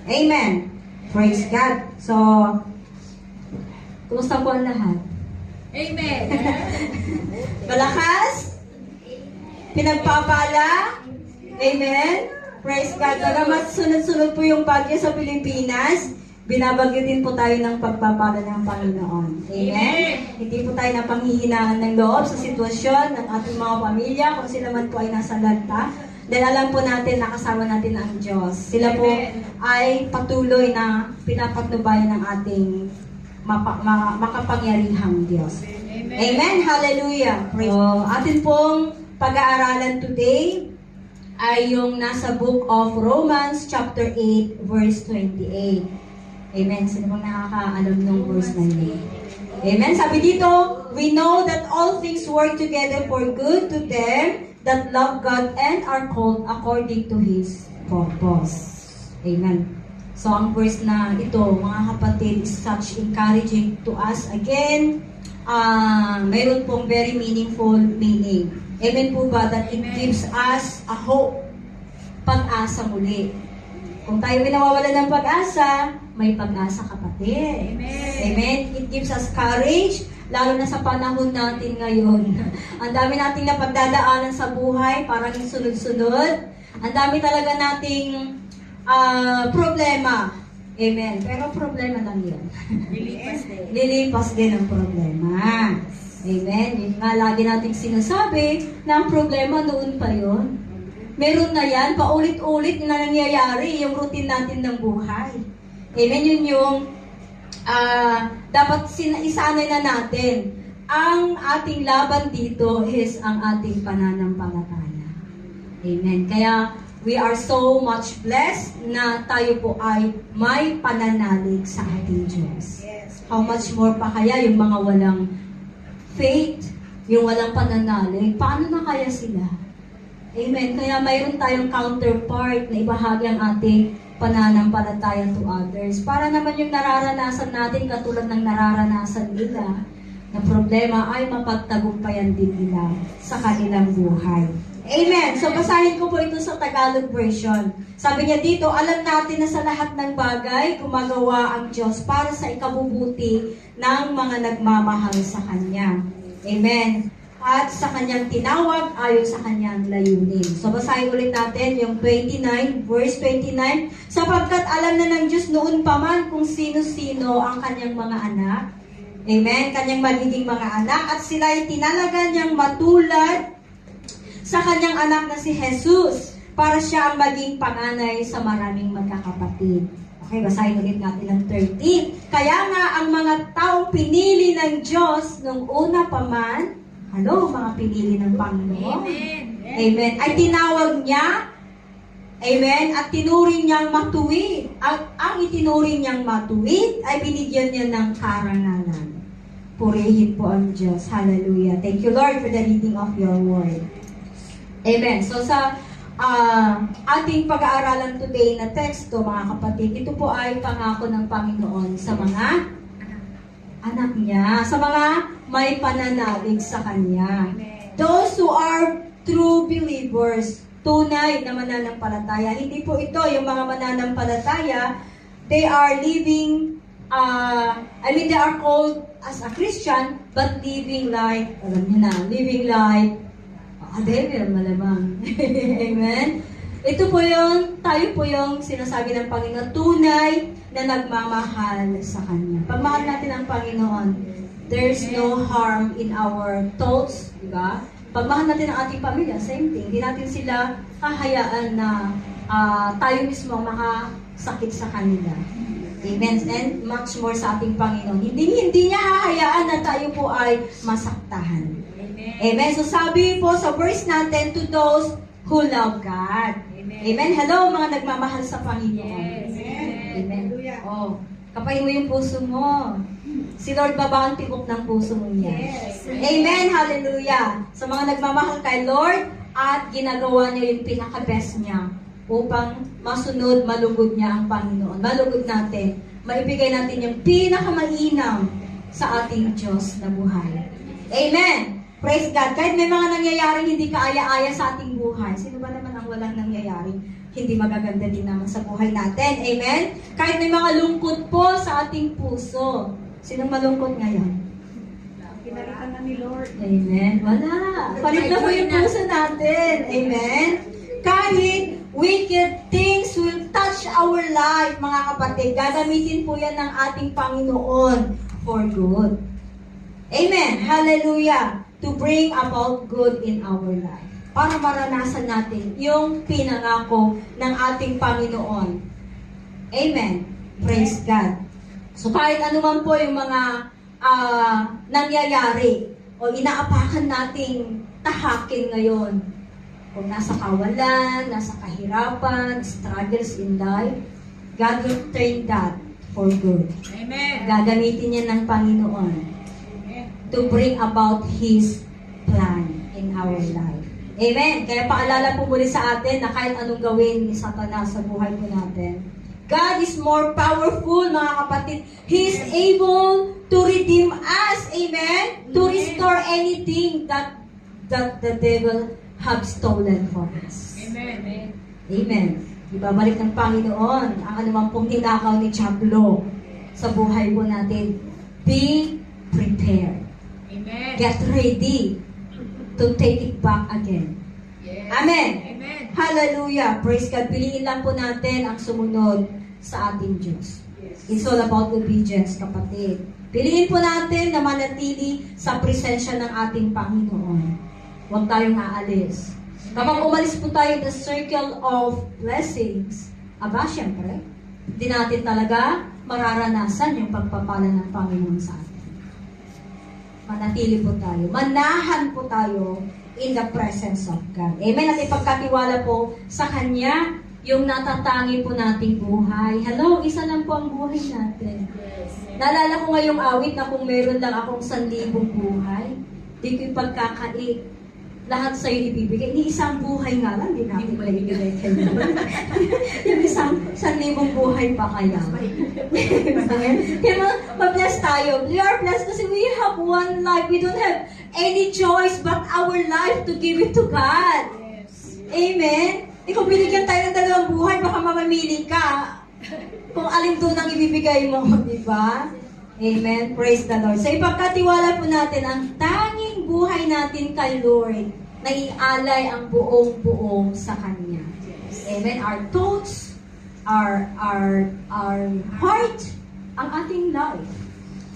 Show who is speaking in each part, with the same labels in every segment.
Speaker 1: Amen. Praise God. So, kumusta po ang lahat?
Speaker 2: Amen.
Speaker 1: Malakas? Pinagpapala? Amen? Praise God. Bagamat sunod-sunod po yung bagyo sa Pilipinas, binabagyo din po tayo ng pagpapala ng Panginoon. Amen? Hindi po tayo napanghihinaan ng loob sa sitwasyon ng ating mga pamilya, kung sila man po ay nasa lagta. Dahil alam po natin, nakasama natin ang Diyos. Sila po ay patuloy na pinapatnubayan ng ating makapangyarihang Diyos. Amen? Hallelujah! So, atin pong pag-aaralan today ay yung nasa book of Romans chapter 8 verse 28. Amen. Sino bang nakakaalam ng verse na yun? Amen. Sabi dito, we know that all things work together for good to them that love God and are called according to His purpose. Amen. So, ang verse na ito, mga kapatid, is such encouraging to us. Again, mayroon pong very meaningful meaning. Amen po ba? That it gives us a hope. Pag-asa muli. Kung tayo pinawawala ng pag-asa, may pag-asa kapatid.
Speaker 2: Amen.
Speaker 1: Amen. It gives us courage, lalo na sa panahon natin ngayon. Ang dami nating napagdadaanan sa buhay, parang sunod-sunod. Ang dami talaga nating problema. Amen. Pero problema lang yun.
Speaker 2: Lilipas din.
Speaker 1: Lilipas din ang problema. Amen. Yun nga lagi nating sinasabi na ang problema noon pa yun. Meron na yan, paulit-ulit na nangyayari yung routine natin ng buhay. Amen. Yun yung dapat isanay na natin. Ang ating laban dito is ang ating pananampalataya. Amen. Kaya we are so much blessed na tayo po ay may pananalig sa ating Diyos. How much more pa kaya yung mga walang faith, yung walang pananalig, paano na kaya sila? Amen. Kaya mayroon tayong counterpart na ibahagi ang ating pananampalataya to others. Para naman yung nararanasan natin katulad ng nararanasan nila, na problema ay mapagtagumpayan din nila sa kanilang buhay. Amen. So, basahin ko po ito sa Tagalog version. Sabi niya dito, alam natin na sa lahat ng bagay, gumagawa ang Diyos para sa ikabubuti ng mga nagmamahal sa Kanya. Amen. At sa Kanyang tinawag, ayon sa Kanyang layunin. So, basahin ulit natin yung 29, verse 29. Sapagkat alam na ng Diyos noon pa man kung sino-sino ang Kanyang mga anak. Amen. Kanyang magiging mga anak. At sila'y tinalaga niyang matulad sa Kanyang anak na si Jesus para siya ang maging panganay sa maraming magkakapatid. Okay, basahin ulit natin ang 30. Kaya nga ang mga taong pinili ng Diyos nung una pa man, mga pinili ng Panginoon.
Speaker 2: Amen.
Speaker 1: Amen. Ay tinawag niya, amen, at tinuring niyang matuwid. Ang itinuring niyang matuwid ay binigyan niya ng karangalan. Purihin po ang Diyos. Hallelujah. Thank you, Lord, for the reading of your word. Amen. So sa ating pag-aaralan today na teksto, mga kapatid, ito po ay pangako ng Panginoon sa mga anak niya, sa mga may pananalig sa Kanya. Those who are true believers, tunay na mananampalataya. Hindi po ito yung mga mananampalataya, they are living, they are called as a Christian, but living like, living like devil, malamang. Amen? Ito po yung, tayo po yung sinasabi ng Panginoon, tunay na nagmamahal sa Kanya. Pagmahal natin ang Panginoon, there's no harm in our thoughts, di ba? Pagmahal natin ang ating pamilya, same thing. Hindi natin sila hahayaan na tayo mismo makasakit sa kanila. Amen. And much more sa ating Panginoon. Hindi niya hahayaan na tayo po ay masaktahan. Amen. So sabi po sa verse natin, to those who love God. Amen. Hello, mga nagmamahal sa Panginoon. Amen. Oh, kapain mo yung puso mo. Si Lord ba ang tibok ng puso mo niya?
Speaker 2: Yes.
Speaker 1: Amen. Hallelujah. Sa mga nagmamahal kay Lord at ginagawa niya yung pinaka-best niya upang masunod, malugod niya ang Panginoon. Malugod natin. Maibigay natin yung pinakamainam sa ating Diyos na buhay. Amen. Praise God. Kahit may mga nangyayaring hindi kaaya-aya sa ating buhay, sino ba naman ang walang nangyayari? hindi magaganda din naman sa buhay natin. Amen? Kahit may mga lungkot po sa ating puso. Sinong malungkot ngayon?
Speaker 2: Pinalitan na ni Lord.
Speaker 1: Amen? Wala. Palit na po yung puso natin. Amen? Kahit wicked things will touch our life, mga kapatid, gagamitin po yan ng ating Panginoon for good. Amen. Hallelujah. To bring about good in our life. Para maranasan natin yung pinangako ng ating Panginoon. Amen. Praise God. So kahit anuman po yung mga nangyayari o inaapakan nating tahakin ngayon, kung nasa kawalan, nasa kahirapan, struggles in life, God will turn that for good.
Speaker 2: Amen.
Speaker 1: Gagamitin niya ng Panginoon to bring about His plan in our life. Amen. Kaya paalala po muli sa atin na kahit anong gawin ni Satanas sa buhay po natin, God is more powerful, mga kapatid. He is able to redeem us. Amen. To restore anything that the devil have stolen from us.
Speaker 2: Amen.
Speaker 1: Amen. Ibabalik ng Panginoon ang anumang pong hinakaw ni Diablo sa buhay po natin. Be prepared.
Speaker 2: Amen.
Speaker 1: Get ready to take it back again.
Speaker 2: Yes.
Speaker 1: Amen.
Speaker 2: Amen.
Speaker 1: Hallelujah. Praise God. Piliin lang po natin ang sumunod sa ating Diyos. It's all about obedience, kapatid. Piliin po natin na manatili sa presensya ng ating Panginoon. Huwag tayong aalis. Kapag umalis po tayo the circle of blessings, syempre, hindi natin talaga mararanasan yung pagpapala ng Panginoon sa atin. Manatili po tayo. Manahan po tayo in the presence of God. Amen. At ipagkatiwala po sa Kanya yung natatangi po nating buhay. Hello, isa lang po ang buhay natin. Naalala ko ngayong awit na kung meron lang akong 1,000 buhay, di ko ipagkakait. Lahat sa'yo ibibigay. Ni isang buhay nga lang, di natin maibigay kayo. Yung isang 1,000 buhay pa kaya. Kaya ma-bless tayo. We are blessed kasi we have one life. We don't have any choice but our life to give it to God. Amen? Kung binigyan tayo ng 2 buhay, baka mamamili ka kung alin doon ang ibibigay mo, di ba? Amen. Praise the Lord. So ipagkatiwala po natin ang tanging buhay natin kay Lord na ialay ang buong-buong sa Kanya. Amen. Our thoughts, our heart, ang ating life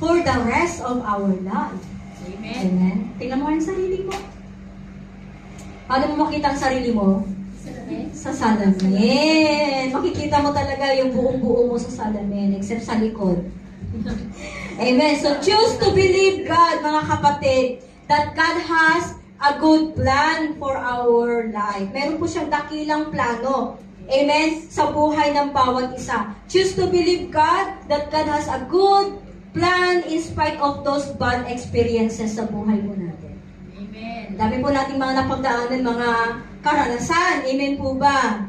Speaker 1: for the rest of our life.
Speaker 2: Amen.
Speaker 1: Amen. Tingnan mo ang sarili mo. Paano mo makita ang sarili mo? Sa salamin. Makikita mo talaga yung buong-buo mo sa salamin, except sa likod. Amen. So choose to believe God, mga kapatid, that God has a good plan for our life. Meron po siyang dakilang plano. Amen. Sa buhay ng bawat isa. Choose to believe God that God has a good plan in spite of those bad experiences sa buhay po natin.
Speaker 2: Amen.
Speaker 1: Dami po nating mga napagdaanan, mga karanasan. Amen po ba?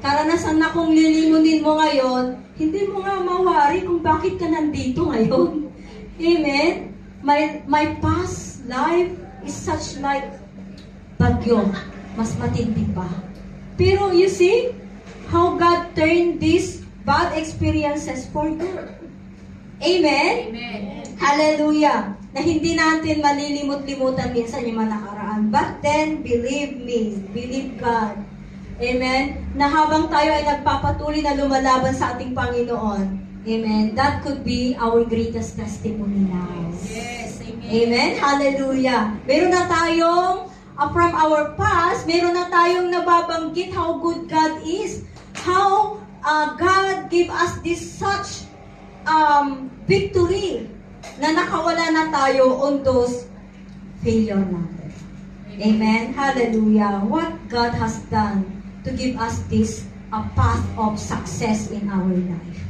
Speaker 1: Karanasan na kung lilimunin mo ngayon, hindi mo nga mawari kung bakit ka nandito ngayon. Amen? My past life is such like bagyo. Mas matindi pa. Pero you see how God turned these bad experiences for good. Amen?
Speaker 2: Amen.
Speaker 1: Hallelujah! Na hindi natin malilimot-limutan minsan yung mga nakaraan. But then, believe me, believe God. Amen? Na habang tayo ay nagpapatuloy na lumalaban sa ating Panginoon, amen, that could be our greatest testimony now.
Speaker 2: Yes. Amen.
Speaker 1: Amen? Hallelujah! Meron na tayong, from our past, meron na tayong nababanggit how good God is. How God gave us this such victory na nakawala na tayo on those failure natin. Amen? Hallelujah! What God has done to give us this path of success in our life.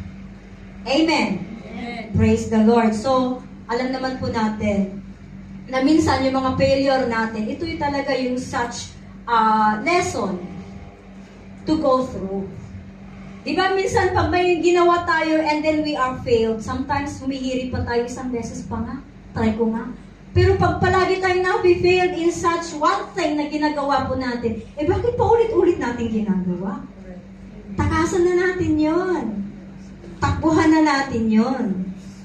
Speaker 1: Amen?
Speaker 2: Amen.
Speaker 1: Praise the Lord. So, alam naman po natin na minsan yung mga failure natin, ito yung talaga yung such lesson to go through. Diba minsan pag may ginawa tayo and then we are failed, sometimes humihiri pa tayo isang beses pa nga, try ko nga. Pero pag palagi tayo na we failed in such one thing na ginagawa po natin, bakit pa ulit-ulit natin ginagawa? Takasan na natin yon. Takbuhan na natin yon.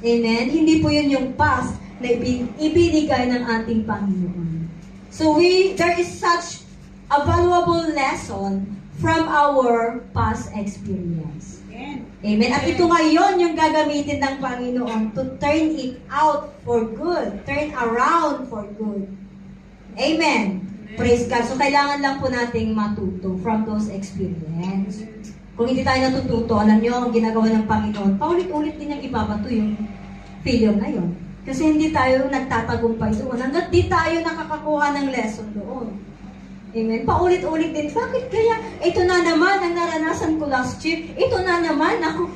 Speaker 1: Amen? Hindi po yun yung past na ibinigay ng ating Panginoon. So there is such a valuable lesson from our past experience. Amen? At ito ngayon yung gagamitin ng Panginoon to turn it out for good. Turn around for good. Amen? Praise God. So kailangan lang po nating matuto from those experience. Kung hindi tayo natututo, alam nyo, ang ginagawa ng Panginoon, paulit-ulit din niyang ibabato yung failure na yun. Kasi hindi tayo nagtatagumpay doon. Hanggat di tayo nakakakuha ng lesson doon. Amen? Paulit-ulit din. Bakit kaya? Ito na naman ang naranasan ko last year. Ito na naman ako.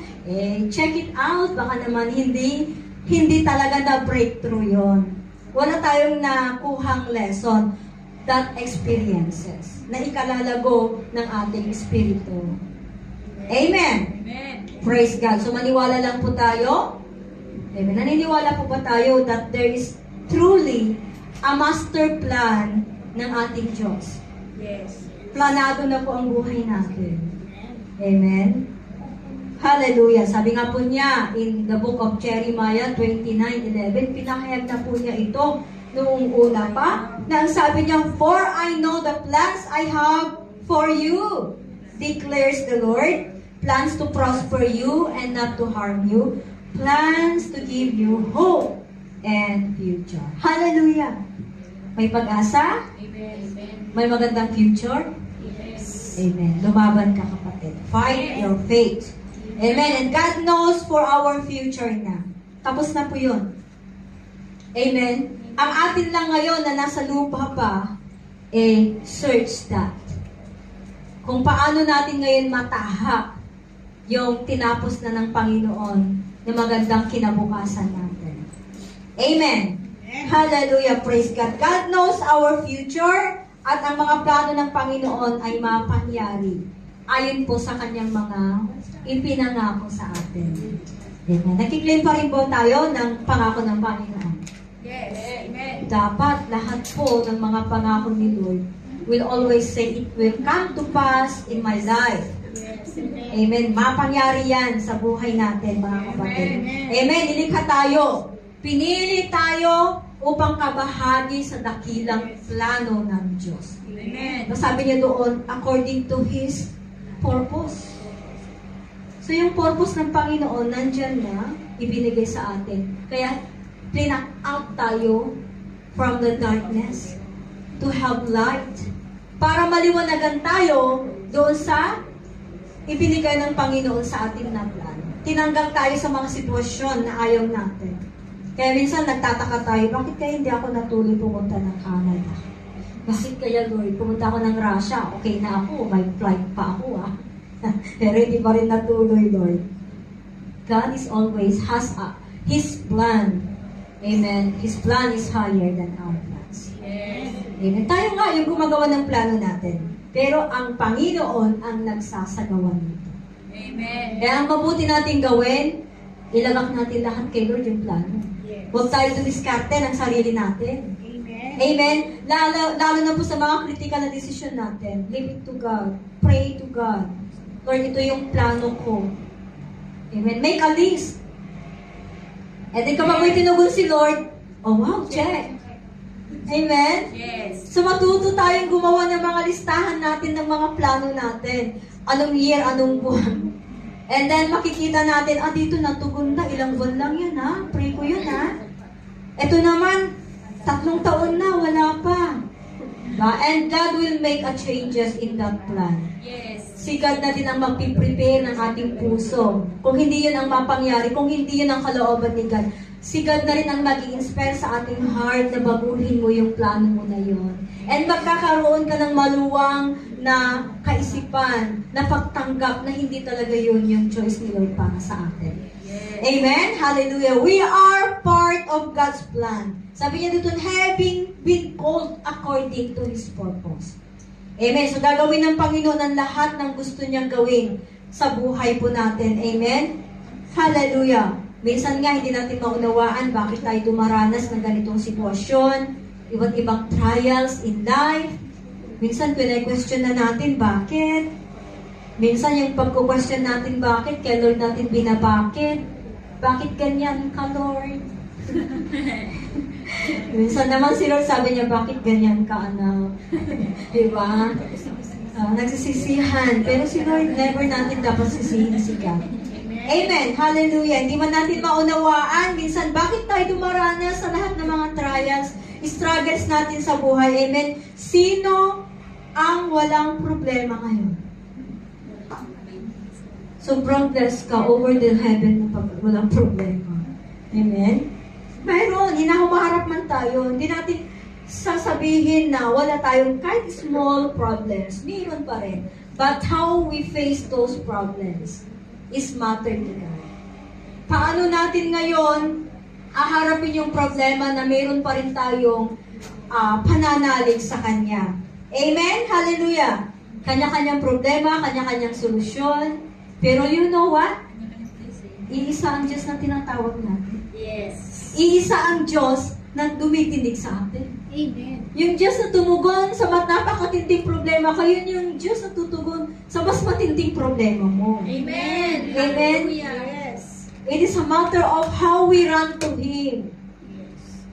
Speaker 1: Check it out. Baka naman hindi talaga na breakthrough yon. Wala tayong nakuhang lesson. That experiences na ikalalago ng ating espiritu. Amen.
Speaker 2: Amen.
Speaker 1: Praise God. So maniwala lang po tayo. Amen. Naniniwala po ba tayo that there is truly a master plan ng ating Diyos?
Speaker 2: Yes.
Speaker 1: Planado na po ang buhay natin. Amen. Hallelujah. Sabi nga po niya in the book of Jeremiah 29:11, pinahayag na po niya ito noong una pa. Na ang sabi niya, "For I know the plans I have for you, declares the Lord. Plans to prosper you and not to harm you. Plans to give you hope and future." Hallelujah! May pag-asa?
Speaker 2: Amen. Amen.
Speaker 1: May magandang future?
Speaker 2: Yes.
Speaker 1: Amen. Lumaban ka, kapatid. Fight your faith. Amen. And God knows for our future na. Tapos na po yun. Amen. Ang atin lang ngayon na nasa lupa pa, search that. Kung paano natin ngayon matahak yung tinapos na ng Panginoon na magandang kinabukasan natin. Amen. Hallelujah. Praise God. God knows our future at ang mga plano ng Panginoon ay mapangyari ayon po sa kanyang mga ipinangako sa atin. Amen. Nakiklaim pa rin po tayo ng pangako ng Panginoon.
Speaker 2: Yes. Amen.
Speaker 1: Dapat lahat po ng mga pangako ni Lord will always say, it will come to pass in my life.
Speaker 2: Yes. Amen.
Speaker 1: Amen. Mapangyari yan sa buhay natin, mga kapatid.
Speaker 2: Amen.
Speaker 1: Amen. Nilikha tayo. Pinili tayo upang kabahagi sa dakilang plano ng Diyos.
Speaker 2: Amen.
Speaker 1: Sabi niya doon, according to His purpose. So yung purpose ng Panginoon, nandyan na, ibinigay sa atin. Kaya, clean out tayo from the darkness to have light. Para maliwanagan tayo doon sa ibinigay ng Panginoon sa ating na plano. Tinanggal tayo sa mga sitwasyon na ayaw natin. Kaya minsan nagtataka tayo, bakit kaya hindi ako natuloy pumunta ng Canada? Bakit kaya, Lord, pumunta ako ng Russia? Okay na ako, may flight pa ako Pero hindi pa rin natuloy, Lord. God is always has His plan. Amen. His plan is higher than our plans.
Speaker 2: Yes.
Speaker 1: Amen. Tayo nga yung gumagawa ng plano natin. Pero ang Panginoon ang nagsasagawa nito.
Speaker 2: Amen.
Speaker 1: Kaya ang mabuti natin gawin, ilagak natin lahat kay Lord yung plano.
Speaker 2: Yes.
Speaker 1: Huwag tayo dumiskarte ng sarili natin.
Speaker 2: Amen.
Speaker 1: Amen? Lalo na po sa mga critical na decision natin. Leave it to God. Pray to God. Lord, ito yung plano ko. Amen? Make a list. And then kapag may tinugon si Lord, oh wow, check. Amen?
Speaker 2: Yes.
Speaker 1: So matuto tayong gumawa ng mga listahan natin ng mga plano natin. Anong year, anong buwan. And then makikita natin, dito natugon na, ilang buwan lang yan pray ko yun Ito naman, 3 taon na, wala pa. And God will make a changes in that plan.
Speaker 2: Yes.
Speaker 1: Si God na din ang magpiprepare ng ating puso. Kung hindi yun ang mapangyari, kung hindi yun ang kalooban ni God, si God na rin ang mag-i-inspire sa ating heart na baguhin mo yung plano mo na yun. And magkakaroon ka ng maluwang na kaisipan, na pagtanggap na hindi talaga yun yung choice ni Lord para sa atin.
Speaker 2: Yes.
Speaker 1: Amen? Hallelujah. We are part of God's plan. Sabi niya dito, having been called according to His purpose. Amen. So gagawin ng Panginoon ang lahat ng gusto niyang gawin sa buhay po natin. Amen? Hallelujah. Minsan nga hindi natin maunawaan bakit tayo dumaranas ng ganitong sitwasyon, iba't ibang trials in life. Minsan question na natin bakit. Minsan yung pagko-question natin bakit, kay Lord natin binabakit. Bakit ganyan ka, Lord? Minsan naman si Lord sabi niya, bakit ganyan ka, anak? Diba? Nagsisisihan. Pero si Lord, never natin dapat sisihin si God. Amen. Hallelujah. Hindi man natin maunawaan, minsan, bakit tayo dumaranas sa lahat ng mga trials, struggles natin sa buhay. Amen. Sino ang walang problema ngayon? Sobrang blessed ka over the heaven na walang problema. Amen? Mayroon, hinahumaharap man tayo, hindi natin sasabihin na wala tayong kahit small problems. Mayroon pa rin. But how we face those problems is matter to God. Paano natin ngayon aharapin yung problema na mayroon pa rin tayong pananalig sa Kanya. Amen? Hallelujah! Kanya-kanyang problema, kanya-kanyang solusyon. Pero you know what? Iisa ang Diyos na tinatawag natin.
Speaker 2: Yes.
Speaker 1: Iisa ang Diyos na dumitinig sa atin.
Speaker 2: Amen.
Speaker 1: Yung Diyos na tumugon sa napakatinding problema ka, yun yung Diyos na tutugon sa mas matinding problema mo.
Speaker 2: Amen.
Speaker 1: Amen.
Speaker 2: Yes.
Speaker 1: It is a matter of how we run to Him.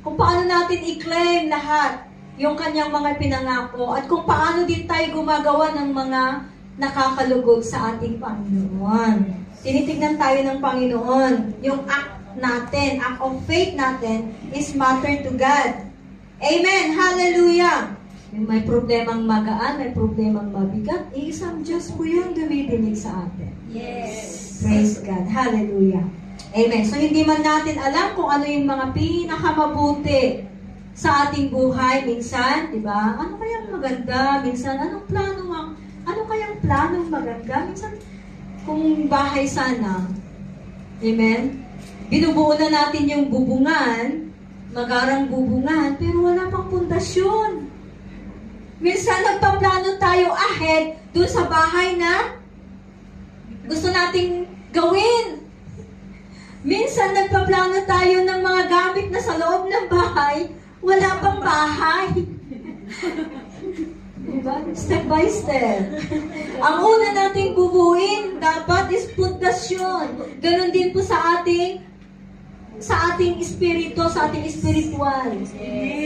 Speaker 1: Kung paano natin i-claim lahat yung kanyang mga pinangako at kung paano din tayo gumagawa ng mga nakakalugod sa ating Panginoon. Tinitignan tayo ng Panginoon. Yung act natin, act of faith natin is matter to God. Amen! Hallelujah! Yung may problemang magaan, may problemang mabigat, isang Diyos po yung dumidinig sa atin.
Speaker 2: Yes.
Speaker 1: Praise God. Hallelujah. Amen. So, hindi man natin alam kung ano yung mga pinakamabuti sa ating buhay. Minsan, di ba? Ano kayang maganda? Minsan, anong kayang planong maganda? Minsan, kung bahay sana, amen? Binubuo na natin yung bubungan, magarang bubungan, pero wala pang pundasyon. Minsan, nagpaplano tayo ahead dun sa bahay na gusto nating gawin. Minsan, nagpaplano tayo ng mga gamit na sa loob ng bahay, wala pang bahay. Diba? Step by step. Ang una nating bubuin, dapat is pundasyon. Ganon din po sa ating espiritu, sa ating spiritual.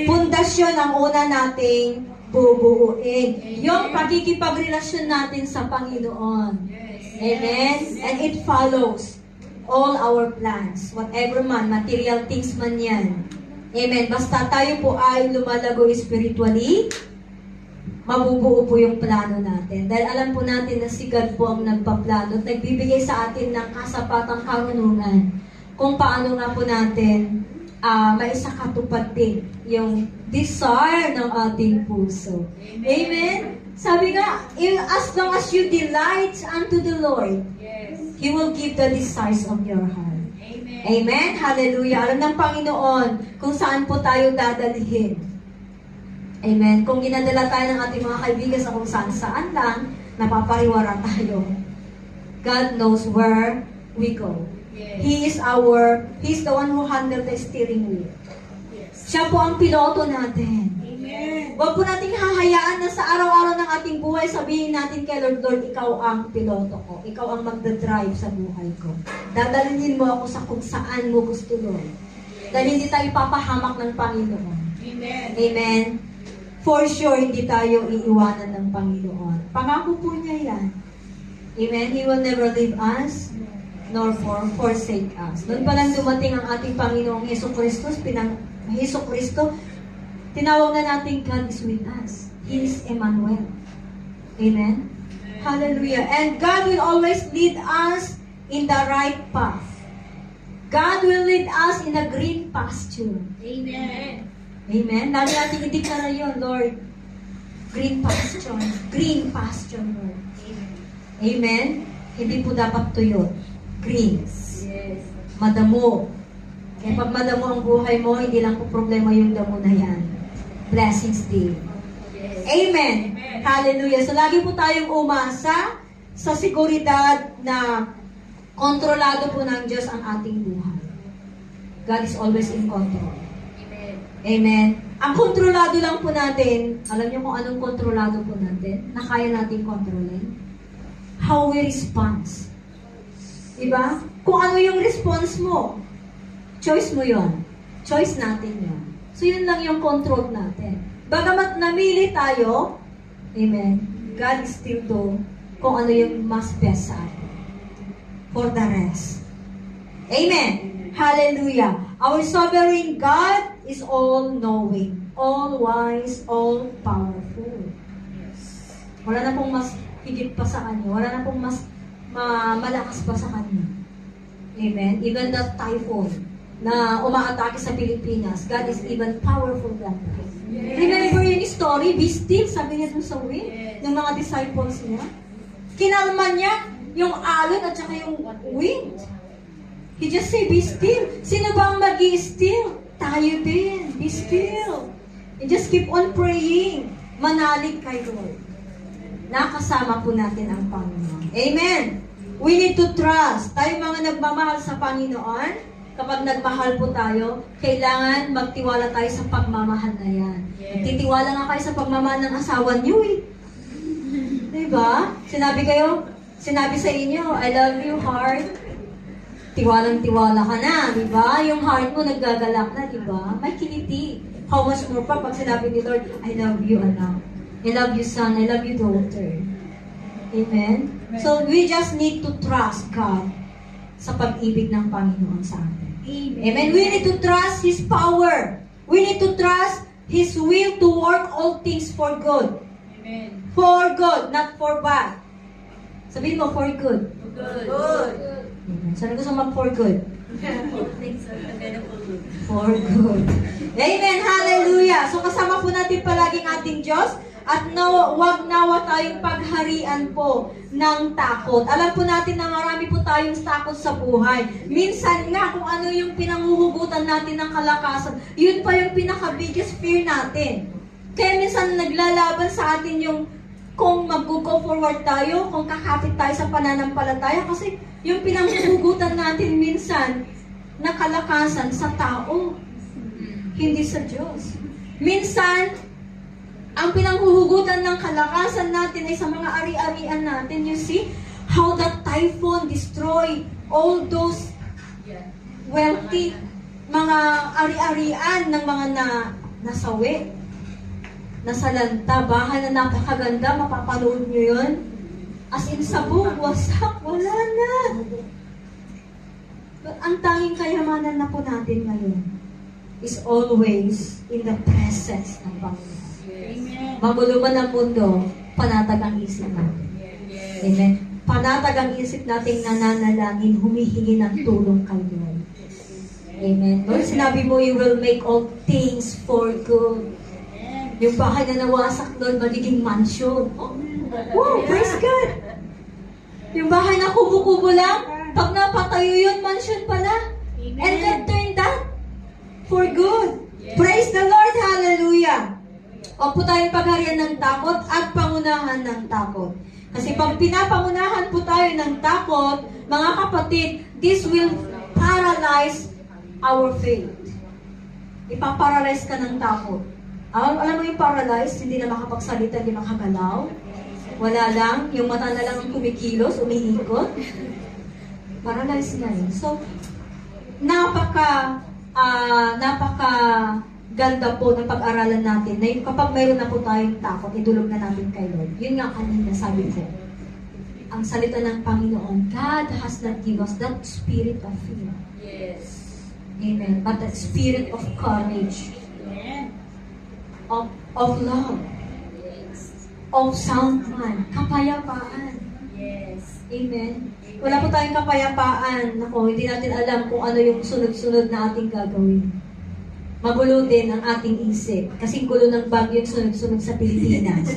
Speaker 1: Pundasyon ang una nating bubuuin. Yung pagkikipagrelasyon natin sa Panginoon. Amen? And it follows all our plans. Whatever man, material things man yan. Amen? Basta tayo po ay lumalago spiritually, mabubuo po yung plano natin. Dahil alam po natin na si God po ang nagpaplano at nagbibigay sa atin ng kasapatang karunungan kung paano nga po natin maisakatupad din yung desire ng ating puso. Amen? Sabi nga, as long as you delight unto the Lord, He will give the desires of your heart.
Speaker 2: Amen.
Speaker 1: Amen? Hallelujah. Alam ng Panginoon kung saan po tayo dadalhin. Amen. Kung ginadala tayo ng ating mga kaibigan sa kung saan lang, napapariwara tayo. God knows where we go.
Speaker 2: Yes.
Speaker 1: He's the one who handles the steering wheel.
Speaker 2: Yes.
Speaker 1: Siya po ang piloto natin.
Speaker 2: Amen.
Speaker 1: Huwag po nating hahayaan na sa araw-araw ng ating buhay, sabihin natin kay Lord, Lord, ikaw ang piloto ko. Ikaw ang magdadrive sa buhay ko. Dadalhin mo ako sa kung saan mo gusto, Lord. Dahil hindi tayo papahamak ng Panginoon.
Speaker 2: Amen.
Speaker 1: Amen. For sure, hindi tayo iiwanan ng Panginoon. Pangako po niya yan. Amen? He will never leave us, nor forsake us. Noon pa lang dumating ang ating Panginoong Heso Kristo, tinawag na natin God is with us. He is Emmanuel. Amen? Hallelujah. And God will always lead us in the right path. God will lead us in a green pasture.
Speaker 2: Amen.
Speaker 1: Amen? Lagi natin ideklara yun, Lord. Green pasture. Green pasture, Lord. Amen? Hindi po dapat tuyo. Green.
Speaker 2: Yes.
Speaker 1: Madamo. Kaya pag madamo ang buhay mo, hindi lang po problema yung damo na yan. Blessings din.
Speaker 2: Yes.
Speaker 1: Amen.
Speaker 2: Amen.
Speaker 1: Hallelujah. So lagi po tayong umasa sa seguridad na kontrolado po ng Diyos ang ating buhay. God is always in control.
Speaker 2: Amen.
Speaker 1: Amen. Ang kontrolado lang po natin, alam niyo kung anong kontrolado po natin, na kaya natin kontrolin? how we respond. Diba? Kung ano yung response mo, choice mo yon. Choice natin yon. So, yun lang yung control natin. Bagamat namili tayo, amen, God is still do kung ano yung mas best sa atin. For the rest. Amen. Hallelujah. Our sovereign God is all-knowing, all-wise, all-powerful. Wala na pong mas higit pa sa Kanya. Wala na pong mas malakas pa sa Kanya. Amen. Even the typhoon na umaatake sa Pilipinas, God is even powerful than that.
Speaker 2: Yes.
Speaker 1: Remember yung story, be still, sabi niya dun sa wind,
Speaker 2: Yes.
Speaker 1: ng mga disciples niya. Kinalma niya yung alon at saka yung wind. He just say, be still. Sino ba ang mag-i-still? Tayo din. Be still. And just keep on praying. Manalig kay Lord. Nakasama po natin ang Panginoon. Amen. We need to trust. Tayo mga nagmamahal sa Panginoon, kapag nagmahal po tayo, kailangan magtiwala tayo sa pagmamahal na yan.
Speaker 2: Yes.
Speaker 1: Titiwala nga kayo sa pagmamahal ng asawa niyo eh. Diba? Sinabi sa inyo, I love you, heart. Tiwalang-tiwala ka na, diba? Yung heart mo naggagalak na, diba? May kiliti. How much more pa pag sinabi ni Lord, I love you, anak. I love you, son. I love you, daughter. Amen? So, we just need to trust God sa pag-ibig ng Panginoon sa atin. Amen? We need to trust His power. We need to trust His will to work all things for good.
Speaker 2: Amen.
Speaker 1: For good, not for bad. Sabihin mo, for good.
Speaker 2: Good.
Speaker 1: Amen. Saan gusto mag for good?
Speaker 2: Thanks for the good.
Speaker 1: For good. Amen. Hallelujah. So kasama po natin palaging ating Diyos at wag nawa tayong pagharian po ng takot. Alam po natin na marami po tayong takot sa buhay. Minsan nga kung ano yung pinanghuhugutan natin ng kalakasan, yun pa yung pinaka-biggest fear natin. Kaya minsan naglalaban sa atin yung kung mag-go forward tayo, kung kakapit tayo sa pananampalataya, kasi yung pinanghuhugutan natin minsan na kalakasan sa tao, hindi sa Diyos. Minsan, ang pinanghuhugutan ng kalakasan natin ay sa mga ari-arian natin. You see how that typhoon destroy all those wealthy mga ari-arian ng mga nasawi, nasalanta, bahay na napakaganda, mapapanood nyo yun. As in, sabog, wasak, wala na. But ang tanging kayamanan na po natin ngayon is always in the presence ng Panginoon.
Speaker 2: Amen.
Speaker 1: Magulo man ang mundo, panatag ang isip natin.
Speaker 2: Yes.
Speaker 1: Amen. Panatag ang isip nating nananalangin, humihingi ng tulong kay Lord. Amen. Lord, sinabi mo, you will make all things for good. Yung bahay na nawasak, Lord, magiging mansion. Oh, wow, praise God. Yung bahay na kubo-kubo lang, pag napatayo yun, mansion pala. And God turned that for good. Praise the Lord, hallelujah. Huwag po tayong pagharian ng takot at pangunahan ng takot. Kasi pag pinapangunahan po tayo ng takot, mga kapatid, this will paralyze our faith. Ipaparalyze ka ng takot. Alam mo yung paralyzed, hindi na makapagsalita, hindi makagalaw. Wala lang, yung mata na lang ang kumikilos, umiikot. Paralyzed na yun. So, napaka ganda po ng pag-aralan natin na yung kapag mayroon na po tayong takot, idulog na natin kay Lord. Yun nga kanina sabi ko. Ang salita ng Panginoon, God has not given us that spirit of fear.
Speaker 2: Yes.
Speaker 1: Amen. But that spirit of courage,
Speaker 2: Amen.
Speaker 1: of love,
Speaker 2: Yes.
Speaker 1: of sound mind, kapayapaan.
Speaker 2: Yes.
Speaker 1: Amen. Wala po tayong kapayapaan. Nako, hindi natin alam kung ano yung sunod-sunod na ating gagawin. Magulo din ang ating isip. Kasing gulo ng bagyo yung sunod-sunod sa Pilipinas.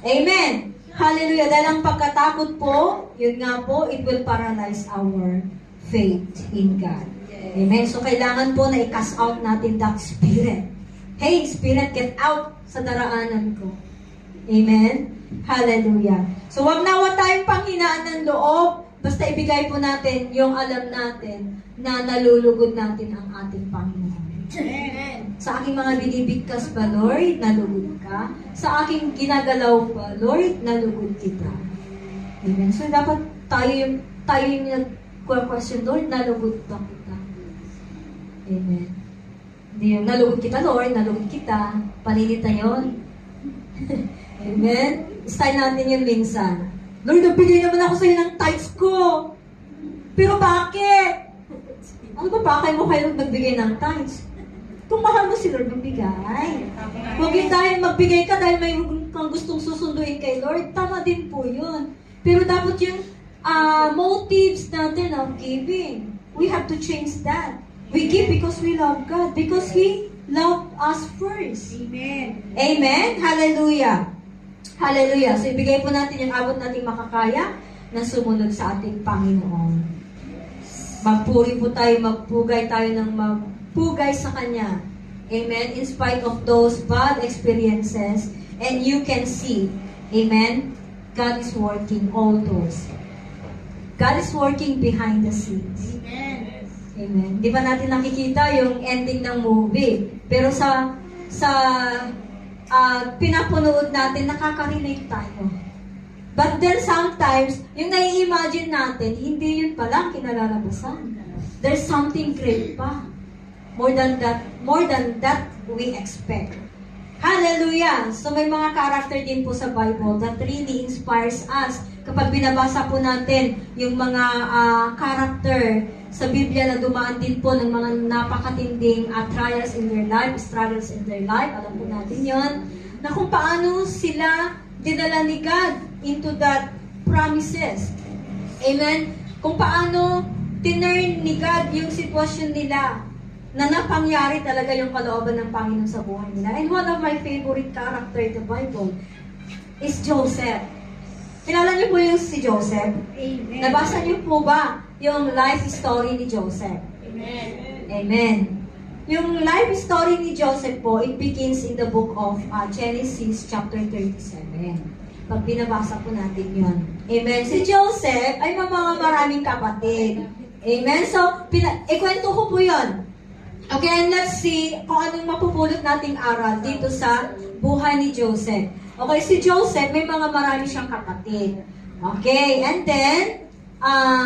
Speaker 1: Amen. Hallelujah. Dahil ang pagkatakot po, yun nga po, it will paralyze our faith in God. Amen. So, kailangan po na i-cast out natin that spirit. Hey, spirit, get out sa daraanan ko. Amen. Hallelujah. So, wag nawa tayong panghinaan ng loob. Basta ibigay po natin yung alam natin na nalulugod natin ang ating Panginoon.
Speaker 2: Amen.
Speaker 1: Sa aking mga binibigkas ba, Lord, nalugod ka? Sa aking ginagalaw ba, Lord, nalugod kita? Amen. So, dapat tayo yung nag-question, Lord, nalugod ba kita? Amen. Hindi yung nalugod kita, Lord, nalugod kita. Panilita yun. Amen. Style natin yun minsan. Lord, nagbigay naman ako sa'yo ng tithes ko. Pero bakit? Ano ba bakit mo kayo nagbigay ng tithes? Kung mahal mo si Lord, magbigay. Huwag yun dahil magbigay ka dahil may kang gustong susunduin kay Lord. Tama din po yun. Pero dapat yung motives natin of giving. We have to change that. We give because we love God. Because He loved us first.
Speaker 2: Amen.
Speaker 1: Amen? Hallelujah. Hallelujah. So, ibigay po natin yung abot nating makakaya na sumunod sa ating Panginoon. Magpuri po tayo, magpugay tayo ng magpugay sa Kanya. Amen? In spite of those bad experiences, and you can see, amen, God is working all those. God is working behind the scenes.
Speaker 2: Amen.
Speaker 1: Amen. Di ba natin nakikita yung ending ng movie? Pero sa pinapunood natin, nakaka-relate tayo. But then sometimes, yung nai-imagine natin, hindi yun pala kinalalabasan. There's something great pa. More than that we expect. Hallelujah! So may mga character din po sa Bible that really inspires us. Kapag binabasa po natin yung mga character sa Biblia na dumaan din po ng mga napakatinding trials in their life, struggles in their life, alam po natin yon, na kung paano sila dinala ni God into that promises. Amen? Kung paano tinurn ni God yung sitwasyon nila na napangyari talaga yung kalooban ng Panginoon sa buhay nila. And one of my favorite character in the Bible is Joseph. Kilala niyo po yung si Joseph?
Speaker 2: Amen.
Speaker 1: Nabasa niyo po ba yung life story ni Joseph?
Speaker 2: Amen.
Speaker 1: Amen. Yung life story ni Joseph po, it begins in the book of Genesis chapter 37. Pag binabasa po natin yun. Amen. Si Joseph ay mga maraming kapatid. Amen. So, ikwento ko po yun. Okay, and let's see kung anong mapupulot nating aral dito sa buhay ni Joseph. Okay, si Joseph, may mga marami siyang kapatid. Okay, and then,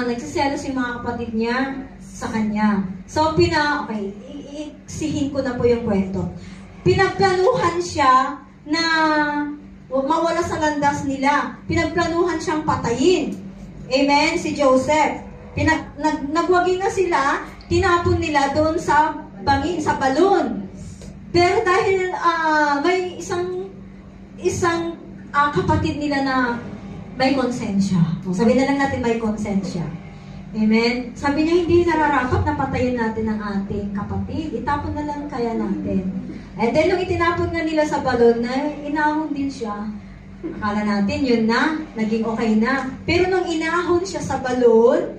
Speaker 1: nagsiselos yung mga kapatid niya sa kanya. So, iksihin ko na po yung kwento. Pinagplanuhan siya na mawala sa landas nila. Pinagplanuhan siyang patayin. Amen, si Joseph. Nagwagi na sila, tinapon nila doon sa bangin, sa balon. Pero dahil may isang kapatid nila na may konsensya. Sabihin na lang natin may konsensya. Amen? Sabi niya, hindi nararapat na patayin natin ang ating kapatid. Itapon na lang kaya natin. And then, nung itinapon nga nila sa balon, na inahon din siya. Akala natin, yun na, naging okay na. Pero nung inahon siya sa balon,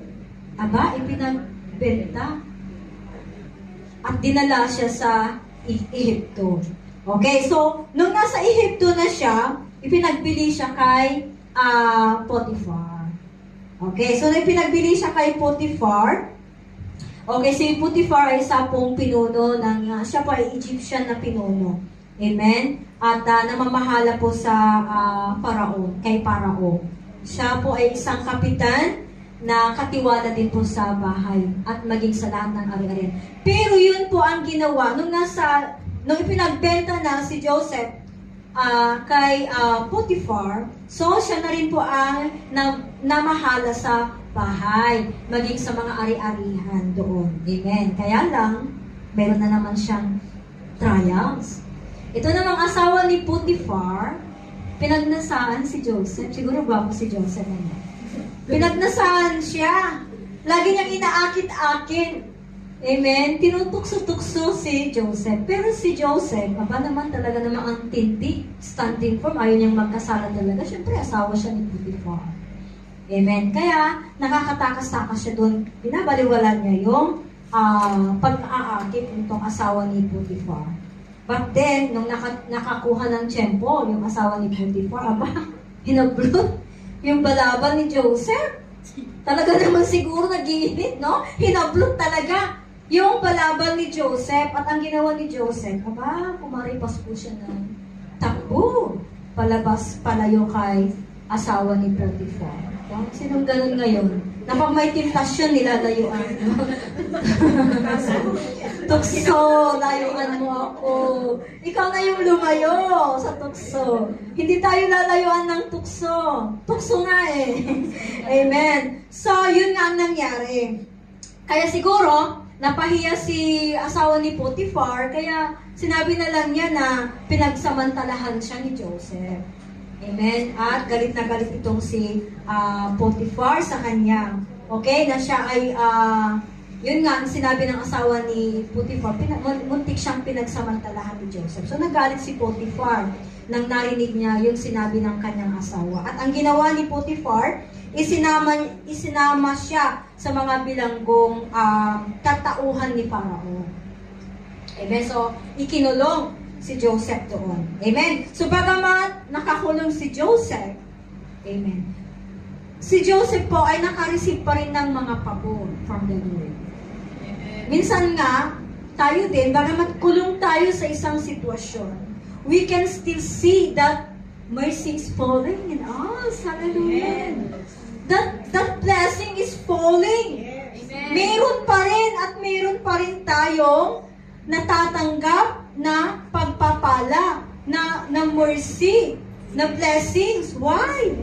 Speaker 1: ipinagbenta. At dinala siya sa Ehipto. Okay, so, nung nasa Ehipto na siya, ipinagbili siya kay Potiphar. Okay, so nung ipinagbili siya kay Potiphar, okay, si Potiphar ay isa pong pinuno siya po ay Egyptian na pinuno. Amen? At namamahala po sa kay Parao. Siya po ay isang kapitan na katiwala din po sa bahay at maging sa lahat ng ari-arian. Pero yun po ang ginawa nung ipinagbenta na si Joseph kay Potiphar, so siya na rin po ang namahala sa bahay, maging sa mga ari-arihan doon. Amen. Kaya lang, meron na naman siyang trials. Ito namang asawa ni Potiphar, pinagnasaan si Joseph. Siguro gwapo si Joseph naman. Pinagnasaan siya. Lagi niyang inaakit-akit. Amen? Tinutukso-tukso si Joseph. Pero si Joseph, naman talaga naman ang tindi, standing firm, ayaw niyang magkasala talaga. Siyempre, asawa siya ni Potiphar. Amen? Kaya, nakakatakas-takas siya doon. Binabaliwala niya yung pag-aakit nitong asawa ni Potiphar. But then, nung nakakuha ng tiyempo, yung asawa ni Potiphar, hinablot yung balaban ni Joseph. Talaga naman siguro nag-iinit, no? Hinablot talaga yung balaban ni Joseph. At ang ginawa ni Joseph, pumaripas po siya ng takbo. Palabas, palayo kay asawa ni Potiphar. Wow, sinong ganun ngayon? Na pag may temptasyon, nilalayuan. Tukso, layuan mo ako. Ikaw na yung lumayo sa tukso. Hindi tayo lalayuan ng tukso. Tukso nga eh. Amen. So, yun nga ang nangyari. Kaya siguro, napahiya si asawa ni Potiphar, kaya sinabi na lang niya na pinagsamantalahan siya ni Joseph. Amen. At galit na galit itong si Potiphar sa kanya. Okay? Na siya ay, yun nga, ang sinabi ng asawa ni Potiphar, muntik siyang pinagsamantalahan ni Joseph. So, nagalit si Potiphar nang narinig niya yung sinabi ng kanyang asawa. At ang ginawa ni Potiphar, isinama siya sa mga bilanggong tatauhan ni Parao. Amen. So, ikinulong si Joseph doon. Amen. So, bagamat nakakulong si Joseph, amen, si Joseph po ay nakareceive pa rin ng mga pabor from the Lord. Minsan nga, tayo din, bagamat kulong tayo sa isang sitwasyon, we can still see that mercy is falling in us. Hallelujah. That blessing is falling. Meron pa rin at meron pa rin tayong natatanggap na pagpapala, na mercy, na blessings. Why?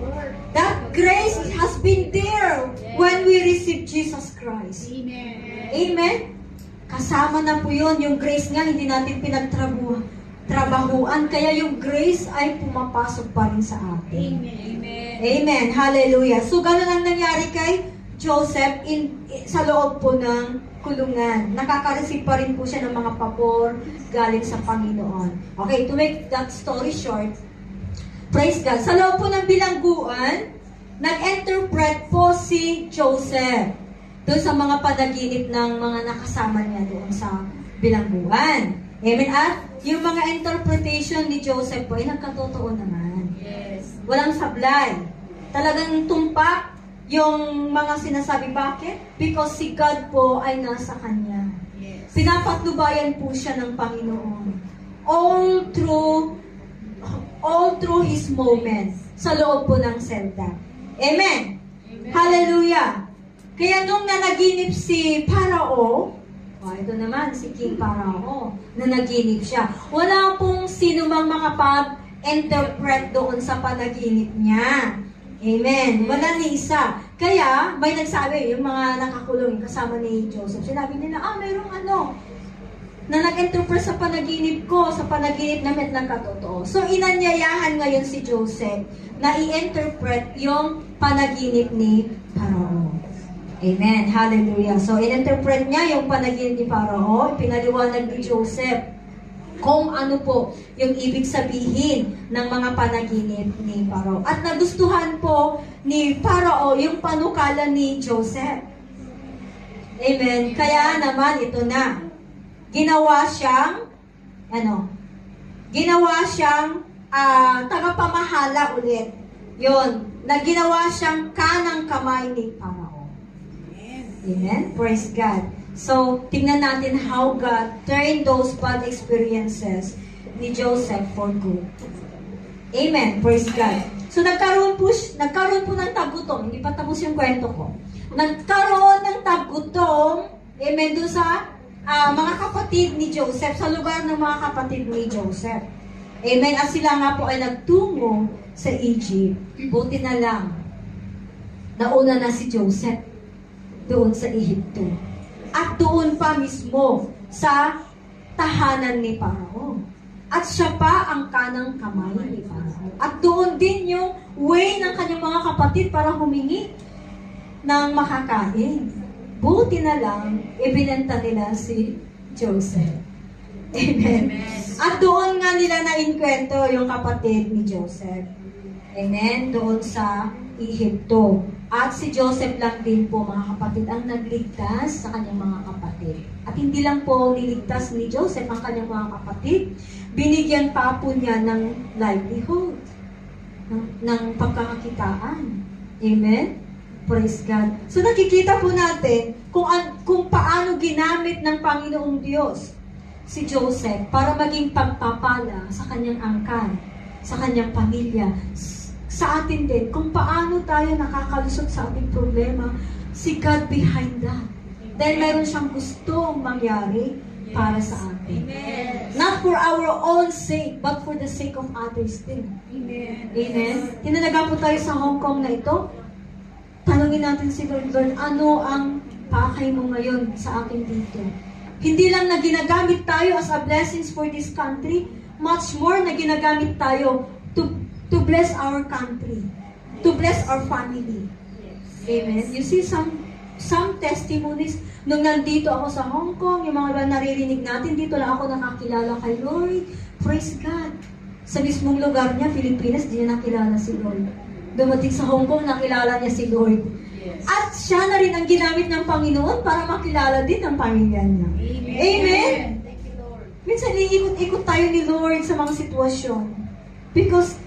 Speaker 1: That grace has been there when we receive Jesus Christ. Amen? Kasama na po yun. Yung grace nga, hindi natin pinagtrabahuan. Kaya yung grace ay pumapasok pa rin sa atin. Amen. Hallelujah. So, ganun ang nangyari kay Joseph sa loob po ng kulungan. Nakaka-receive pa rin po siya ng mga pabor galing sa Panginoon. Okay, to make that story short, praise God. Sa loob po ng bilangguan, nag-interpret po si Joseph doon sa mga panaginip ng mga nakasama niya doon sa bilangguan. Amen. At yung mga interpretation ni Joseph po ay nagkatotoo naman.
Speaker 2: Yes.
Speaker 1: Walang sablay. Talagang tumpak yung mga sinasabi. Bakit? Because si God po ay nasa kanya.
Speaker 2: Yes.
Speaker 1: Pinapatnubayan po siya ng Panginoon. All through His moments sa loob po ng selda. Amen. Hallelujah. Kaya nung nanaginip si Parao, ito naman, si King Parao, nanaginip siya. Wala pong sino mang makapag-interpret doon sa panaginip niya. Amen. Wala ni isa. Kaya, may nagsabi, yung mga nakakulong, kasama ni Joseph, sinabi nila, mayroong na nag-interpret sa panaginip ko, sa panaginip namin nagkatotoo. So, inanyayahan ngayon si Joseph na i-interpret yung panaginip ni Parao. Amen. Hallelujah. So, in-interpret niya yung panaginip ni Parao, pinaliwanag ni Joseph kung ano po yung ibig sabihin ng mga panaginip ni Parao. At nagustuhan po ni Parao yung panukalan ni Joseph. Amen. Kaya naman ito na. Ginawa siyang tagapamahala ulit. Yun. Ginawa siyang kanang kamay ni Parao. Amen. Praise God. So, tingnan natin how God turned those bad experiences ni Joseph for good. Amen. Praise God. So, nagkaroon po ng tagutom. Hindi pa tapos yung kwento ko. Nagkaroon ng tagutom, amen, doon sa mga kapatid ni Joseph, sa lugar ng mga kapatid ni Joseph. Amen. At sila nga po ay nagtungo sa Egypt. Buti na lang, nauna na si Joseph doon sa Egypto. At doon pa mismo sa tahanan ni Parao. At siya pa ang kanang kamay ni Parao. At doon din yung way ng kanyang mga kapatid para humingi ng makakain. Buti na lang, ibinenta nila si Joseph. Amen. At doon nga nila na-inkwento yung kapatid ni Joseph. Amen. Doon sa Egypto. At si Joseph lang din po, mga kapatid, ang nagligtas sa kanyang mga kapatid. At hindi lang po niligtas ni Joseph ang kanyang mga kapatid, binigyan pa po niya ng livelihood, ng pagkakakitaan. Amen? Praise God. So nakikita po natin kung paano ginamit ng Panginoong Diyos si Joseph para maging pagpapala sa kanyang angkan, sa kanyang pamilya, sa atin din kung paano tayo nakakalusot sa ating problema. Si God behind that. Dahil meron siyang gustong mangyari para sa atin.
Speaker 2: Amen.
Speaker 1: Not for our own sake, but for the sake of others din.
Speaker 2: Amen.
Speaker 1: Amen? Tinalaga po tayo sa Hong Kong na ito. Tanungin natin si Lord, Lord, ano ang pakay mo ngayon sa akin dito? Hindi lang na ginagamit tayo as a blessings for this country, much more na ginagamit tayo to bless our country, to bless our family. Amen? You see some testimonies. Nung nandito ako sa Hong Kong, yung mga naririnig natin, dito lang ako nakakilala kay Lord. Praise God. Sa mismong lugar niya, Pilipinas, di niya nakilala si Lord. Dumating sa Hong Kong, nakilala niya si Lord. At siya na rin ang ginamit ng Panginoon para makilala din ang pamilya niya. Amen?
Speaker 2: Thank you, Lord.
Speaker 1: Minsan, iikot-ikot tayo ni Lord sa mga sitwasyon. Because,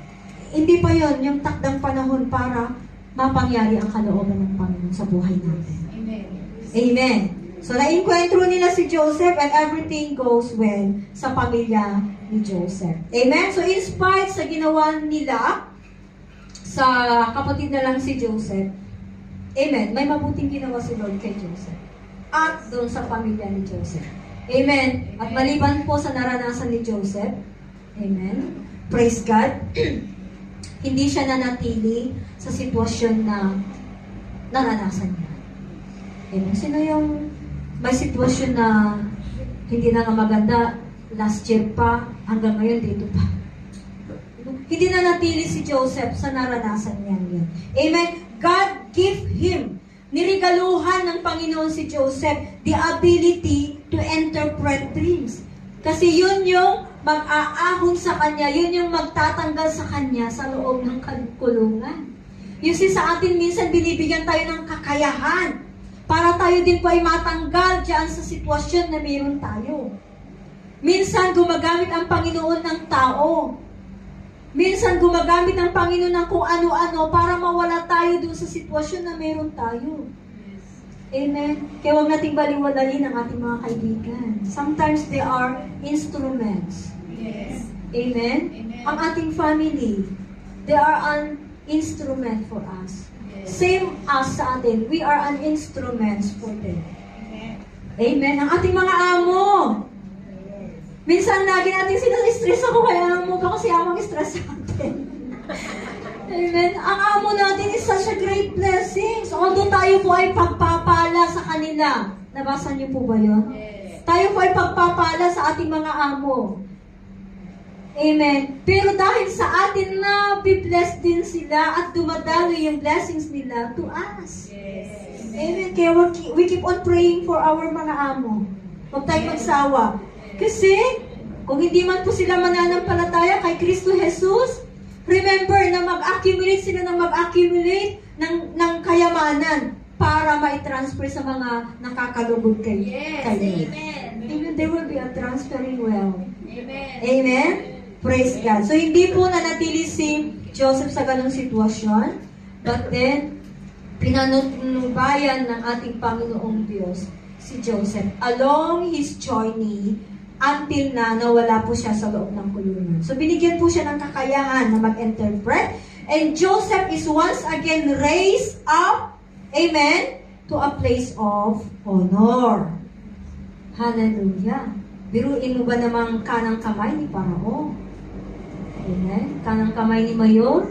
Speaker 1: hindi pa yon yung takdang panahon para mapangyari ang kalooban ng Panginoon sa buhay natin.
Speaker 2: Amen.
Speaker 1: Amen. So, nainkwentro nila si Joseph and everything goes well sa pamilya ni Joseph. Amen? So, in spite sa ginawa nila sa kapatid na lang si Joseph, amen, may mabuting ginawa si Lord kay Joseph at doon sa pamilya ni Joseph. Amen. At maliban po sa naranasan ni Joseph, amen, praise God, hindi siya nanatili sa sitwasyon na naranasan niya. Amen. Sino yung may sitwasyon na hindi na nga maganda, last year pa, hanggang ngayon dito pa. Hindi na natili si Joseph sa naranasan niya yun. Amen. God give him, nirigaluhan ng Panginoon si Joseph, the ability to interpret dreams. Kasi yun yung mag-aahon sa kanya, yun yung magtatanggal sa kanya sa loob ng kulungan. You see, sa atin minsan binibigyan tayo ng kakayahan para tayo din po ay matanggal dyan sa sitwasyon na mayroon tayo. Minsan gumagamit ang Panginoon ng tao. Minsan gumagamit ang Panginoon ng kung ano-ano para mawala tayo dun sa sitwasyon na mayroon tayo. Amen? Kaya huwag nating baliwalain ang ating mga kaibigan. Sometimes they are instruments.
Speaker 2: Yes.
Speaker 1: Amen?
Speaker 2: Amen.
Speaker 1: Ang ating family, they are an instrument for us.
Speaker 2: Yes.
Speaker 1: Same as sa atin, we are an instruments for them.
Speaker 2: Amen.
Speaker 1: Amen? Ang ating mga amo, minsan lagi natin stress ako kaya amo ka kasi amang stress sa atin. Amen? Ang amo natin is such a great blessing. So, although tayo po ay pagpapala sa kanila. Nabasa niyo po ba yun?
Speaker 2: Yes.
Speaker 1: Tayo po ay pagpapala sa ating mga amo. Amen. Pero dahil sa atin na be-blessed din sila at dumadaloy yung blessings nila to us.
Speaker 2: Yes.
Speaker 1: Amen. Kaya we keep on praying for our mga amo. Huwag tayong magsawa. Kasi, kung hindi man po sila mananampalataya kay Kristo Jesus, remember na mag-accumulate sila ng mag-accumulate ng kayamanan para ma-transfer sa mga nakakalugod kayo.
Speaker 2: Yes.
Speaker 1: Kayo.
Speaker 2: Amen.
Speaker 1: Amen. There will be a transferring well.
Speaker 2: Amen.
Speaker 1: Amen? Praise God. So, hindi po nanatili si Joseph sa ganong sitwasyon, but then, pinanubayan ng ating Panginoong Diyos si Joseph along his journey until na nawala po siya sa loob ng kulungan. So, binigyan po siya ng kakayahan na mag-interpret. And Joseph is once again raised up, amen, to a place of honor. Hallelujah. Biruin mo ba namang kanang kamay ni Parao? Amen. Kanang kamay ni Mayor,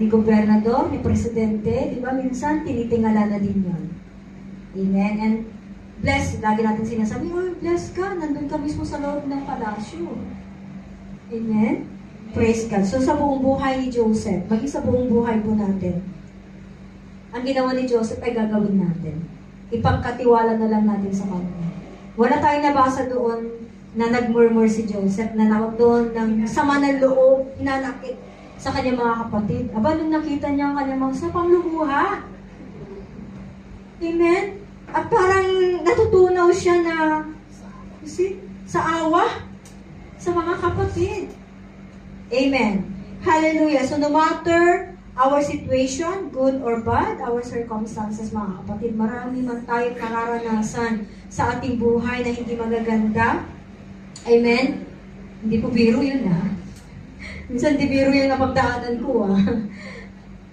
Speaker 1: ni Gobernador, ni Presidente, di ba minsan tinitingala na din yun. Amen. And bless, lagi natin sinasabi, oh, bless ka, nandun ka mismo sa loob ng palasyo. Amen? Praise God. So sa buong buhay ni Joseph, maging sa buong buhay po natin, ang ginawa ni Joseph ay gagawin natin. Ipagkatiwala na lang natin sa Kanya. Wala tayong nabasa doon na nagmurmur si Joseph, na nawag doon ng sama ng loob, hinanakit sa kanyang mga kapatid. Aba, nung nakita niya ang kanyang mga sa pangluluha. Amen? At parang natutunaw siya na, you see, sa awa sa mga kapatid. Amen. Hallelujah. So no matter our situation, good or bad, our circumstances, mga kapatid, marami man tayong nararanasan sa ating buhay na hindi magaganda. Amen? Hindi po biro yun, ha? Minsan di biro yung napagdaanan ko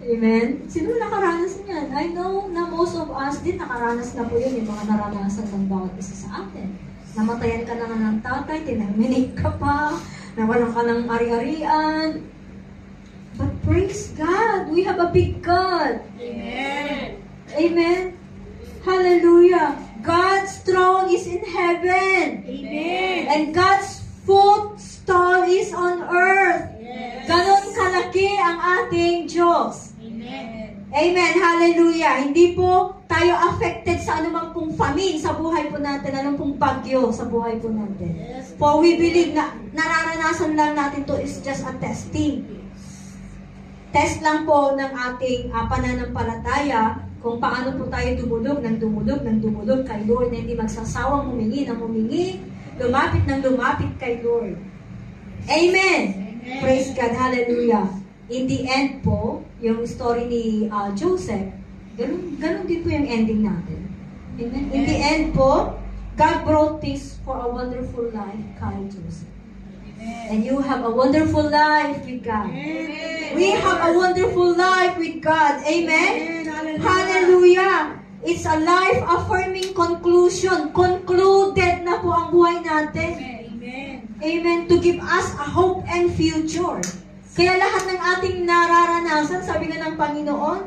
Speaker 1: Amen? Sino nakaranas niyan? I know na most of us din nakaranas na po yun, yung mga naranasan ng bawat isa sa atin. Namatayan ka na nga ng tatay, tinarminate ka pa, nawalan ka ng ari-arian. But praise God, we have a big God.
Speaker 2: Amen.
Speaker 1: Amen? Hallelujah. God's throne is in heaven.
Speaker 2: Amen.
Speaker 1: And God's footstool is on earth.
Speaker 2: Yes.
Speaker 1: Ganon kalaki ang ating Diyos.
Speaker 2: Amen.
Speaker 1: Amen. Hallelujah. Hindi po tayo affected sa anumang pong famine sa buhay po natin, anumang pong bagyo sa buhay po natin.
Speaker 2: Yes.
Speaker 1: For we believe na nararanasan lang natin to is just a testing. Test lang po ng ating pananampalataya kung paano po tayo dumulog kay Lord na hindi magsasawang humingi ng humingi, lumapit kay Lord. Amen!
Speaker 2: Amen.
Speaker 1: Praise God, hallelujah. In the end po, yung story ni Joseph, ganun din po yung ending natin. Amen? In the end po, God brought things for a wonderful life kay Joseph. And you have a wonderful life with God.
Speaker 2: Amen.
Speaker 1: We have a wonderful life with God. Amen? Hallelujah. It's a life-affirming conclusion. Concluded na po ang buhay natin.
Speaker 2: Amen.
Speaker 1: Amen. To give us a hope and future. Kaya lahat ng ating nararanasan, sabi nga ng Panginoon,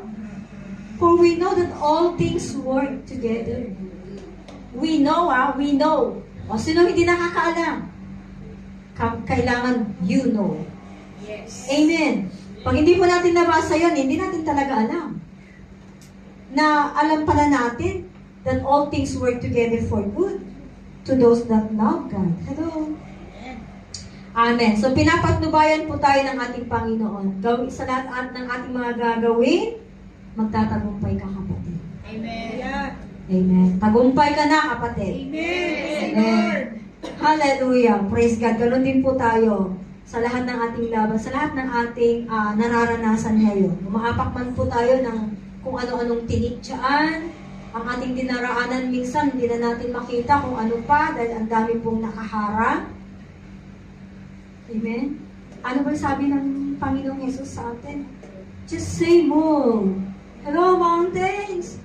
Speaker 1: for we know that all things work together. We know, we know. O sino hindi nakakaalam? Kailangan you know.
Speaker 2: Yes.
Speaker 1: Amen. Pag hindi po natin nabasa yun, hindi natin talaga alam. Na alam pala natin that all things work together for good to those that love God. Hello. Amen. So, pinapatnubayan po tayo ng ating Panginoon. Sa lahat ng ating mga gagawin, magtatagumpay ka, kapatid.
Speaker 2: Amen. Yeah.
Speaker 1: Amen. Tagumpay ka na, kapatid.
Speaker 2: Amen.
Speaker 1: Amen. Hallelujah. Praise God. Ganon din po tayo sa lahat ng ating laban, sa lahat ng ating nararanasan ngayon. Umaapak man po tayo ng kung ano-anong tinitsyaan, ang ating dinaraanan minsan, hindi na natin makita kung ano pa dahil ang dami pong nakaharang. Amen? Ano ba sabi ng Panginoong Yesus sa atin? Just say move. Hello, mountains.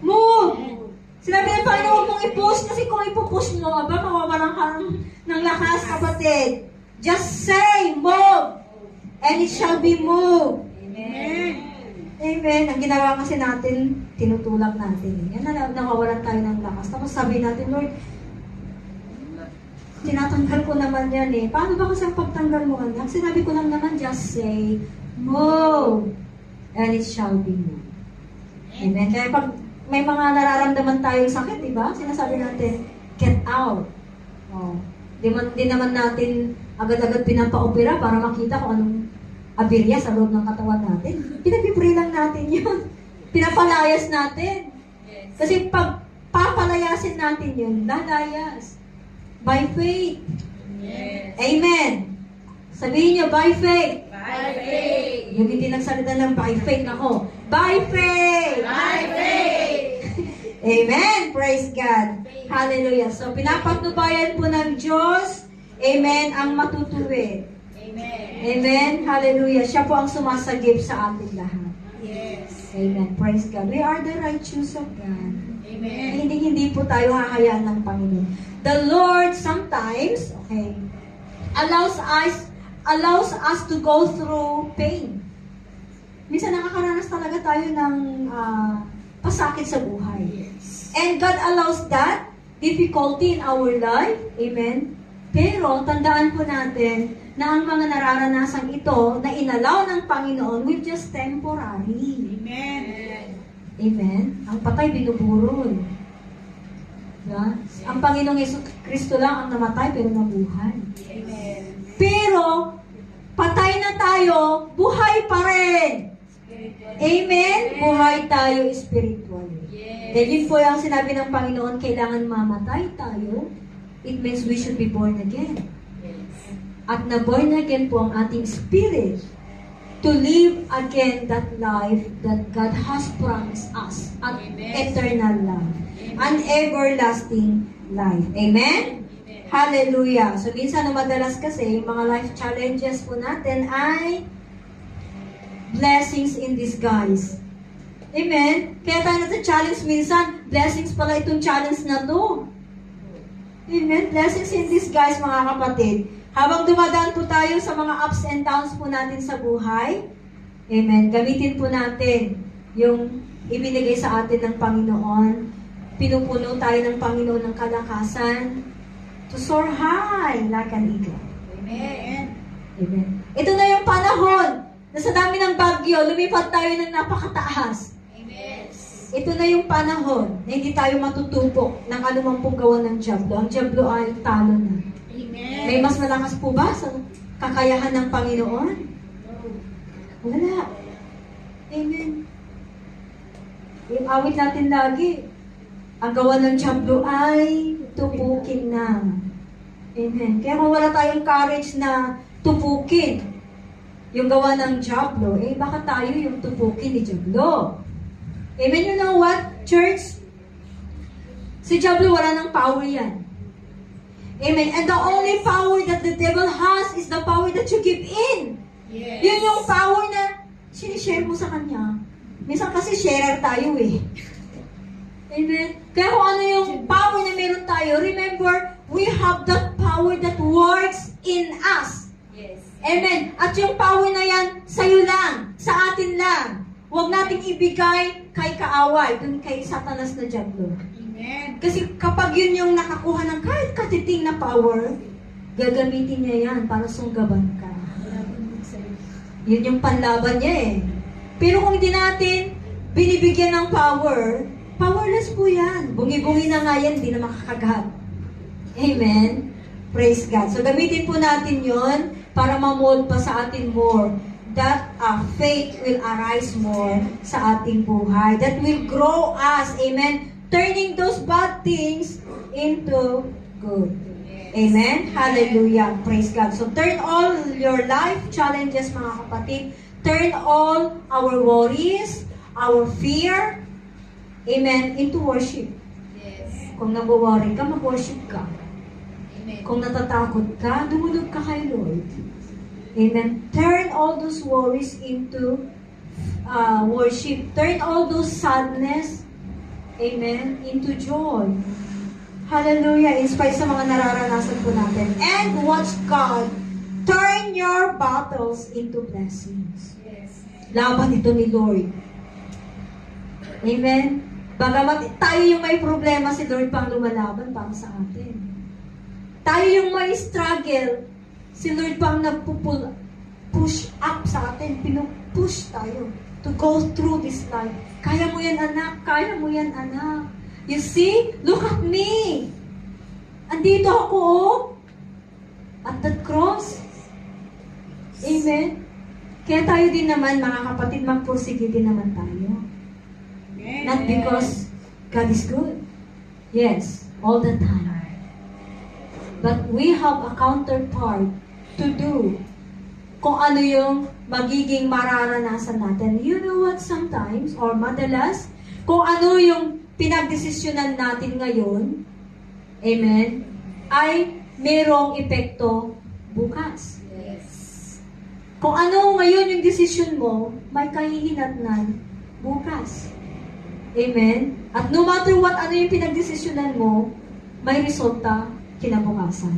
Speaker 1: Move! Sinabi ng Panginoon, huwag mong i-push kasi kung ipupush mo, mawawalan ka ng lakas, kapatid. Just say, move! And it shall be moved.
Speaker 2: Amen.
Speaker 1: Amen. Ang ginagawa kasi natin, tinutulak natin. Yan na, nawawalan tayo ng lakas. Tapos sabi natin, Lord, tinatanggal ko naman yan Paano ba kasi ang pagtanggal mo, anak? Sinabi ko lang naman, just say, move! And it shall be moved. Amen. Kaya pag may mga nararamdaman tayong sakit, di ba? Sinasabi natin, get out. Oh. Di naman natin agad-agad pinapa-opera para makita kung anong aberya sa loob ng katawan natin. Pinag-pray lang natin yun. Pinapalayas natin.
Speaker 2: Yes.
Speaker 1: Kasi pag papalayasin natin yun, lalayas. By faith.
Speaker 2: Yes.
Speaker 1: Amen. Sabihin niyo, by faith.
Speaker 2: By faith.
Speaker 1: Yung hindi nagsalita ng by faith, ako. By faith!
Speaker 2: By faith.
Speaker 1: Amen! Praise God! Hallelujah! So, pinapatnubayan po ng Diyos, amen, ang matutuwid.
Speaker 2: Amen.
Speaker 1: Amen! Hallelujah! Siya po ang sumasagip sa ating lahat.
Speaker 2: Yes.
Speaker 1: Amen! Praise God! We are the righteous of God.
Speaker 2: Amen.
Speaker 1: Hindi po tayo hahayaan ng Panginoon. The Lord sometimes, allows us to go through pain. Minsan nakakaranas talaga tayo ng pasakit sa buhay.
Speaker 2: Yes.
Speaker 1: And God allows that difficulty in our life. Amen? Pero tandaan po natin na ang mga nararanasan ito na inalaw ng Panginoon will just temporary.
Speaker 2: Amen.
Speaker 1: Amen? Ang patay binuburol. Diba? Ang Panginoong Yesus Kristo lang ang namatay pero nabuhay.
Speaker 2: Amen.
Speaker 1: Pero patay na tayo, buhay pa rin. Amen? Buhay tayo spiritually.
Speaker 2: Yes.
Speaker 1: Then yun po yung sinabi ng Panginoon, kailangan mamatay tayo. It means we should be born again.
Speaker 2: Yes.
Speaker 1: At na-born again po ang ating spirit to live again that life that God has promised us. At
Speaker 2: Amen.
Speaker 1: eternal life.
Speaker 2: Amen.
Speaker 1: An everlasting life. Amen?
Speaker 2: Amen.
Speaker 1: Hallelujah. So, minsan o madalas kasi, yung mga life challenges po natin ay blessings in disguise. Amen? Kaya tayo natin challenge minsan, blessings pala itong challenge na to. Amen? Blessings in disguise, mga kapatid. Habang dumadaan po tayo sa mga ups and downs po natin sa buhay, amen, gamitin po natin yung ibinigay sa atin ng Panginoon. Pinupuno tayo ng Panginoon ng kalakasan to soar high like an eagle.
Speaker 2: Amen.
Speaker 1: Amen. Ito na yung panahon na sa dami ng bagyo, lumipad tayo ng napakataas.
Speaker 2: Amen.
Speaker 1: Ito na yung panahon na hindi tayo matutupok ng anumang pong gawa ng Diablo. Ang Diablo ay talo na.
Speaker 2: Amen.
Speaker 1: May mas malakas po ba sa kakayahan ng Panginoon? Wala. Amen. Yung awit natin lagi, ang gawa ng Diablo ay tupukin na. Amen. Kaya kung wala tayong courage na tupukin yung gawa ng Diablo, eh baka tayo yung tupukin ni Diablo. Amen. You know what, church? Si Diablo wala ng power yan. Amen. And the only power that the devil has is the power that you give in.
Speaker 2: Yes.
Speaker 1: Yun yung power na sinishare mo sa kanya. Minsan kasi sharer tayo eh. Amen. Kaya kung ano yung power na meron tayo, remember, we have that power that works in us.
Speaker 2: Yes.
Speaker 1: Amen. At yung power na yan, sa'yo lang, sa atin lang. Huwag nating ibigay kay kaaway, dun kay Satanas na Diablo.
Speaker 2: Amen.
Speaker 1: Kasi kapag yun yung nakakuha ng kahit katiting na power, gagamitin niya yan para sunggaban ka. Yun yung panlaban niya eh. Pero kung hindi natin binibigyan ng power, powerless po yan. Bungi-bungi na nga yan, hindi na makakagat. Amen? Praise God. So gamitin po natin yon para mamold pa sa atin more. That faith will arise more sa ating buhay. That will grow us. Amen? Turning those bad things into good. Amen? Hallelujah. Praise God. So turn all your life challenges, mga kapatid. Turn all our worries, our fear, amen, into worship.
Speaker 2: Yes.
Speaker 1: Kung nag-worry ka, mag-worship ka.
Speaker 2: Amen.
Speaker 1: Kung natatakot ka, dumulog ka kay Lord. Amen. Turn all those worries into worship. Turn all those sadness, amen, into joy. Hallelujah. Inspire sa mga nararanasan po natin. And watch God turn your battles into blessings.
Speaker 2: Yes.
Speaker 1: Laban ito ni Lord. Amen? Bagamat tayo yung may problema, si Lord pang lumalaban para sa atin. Tayo yung may struggle, si Lord pang push up sa atin, pinupush tayo to go through this life. Kaya mo yan, anak. Kaya mo yan, anak. You see? Look at me. Andito ako, oh. At that cross. Amen? Kaya tayo din naman, mga kapatid, magpursige din naman tayo.
Speaker 2: Amen.
Speaker 1: Not because God is good. Yes, all the time. But we have a counterpart to do kung ano yung magiging mararanasan natin. You know what, sometimes, or madalas, kung ano yung pinagdesisyonan natin ngayon, amen, ay merong epekto bukas.
Speaker 2: Yes.
Speaker 1: Kung ano ngayon yung desisyon mo, may kahihinatnan bukas. Amen? At no matter what, ano yung pinagdesisyonan mo, may resulta kinabukasan.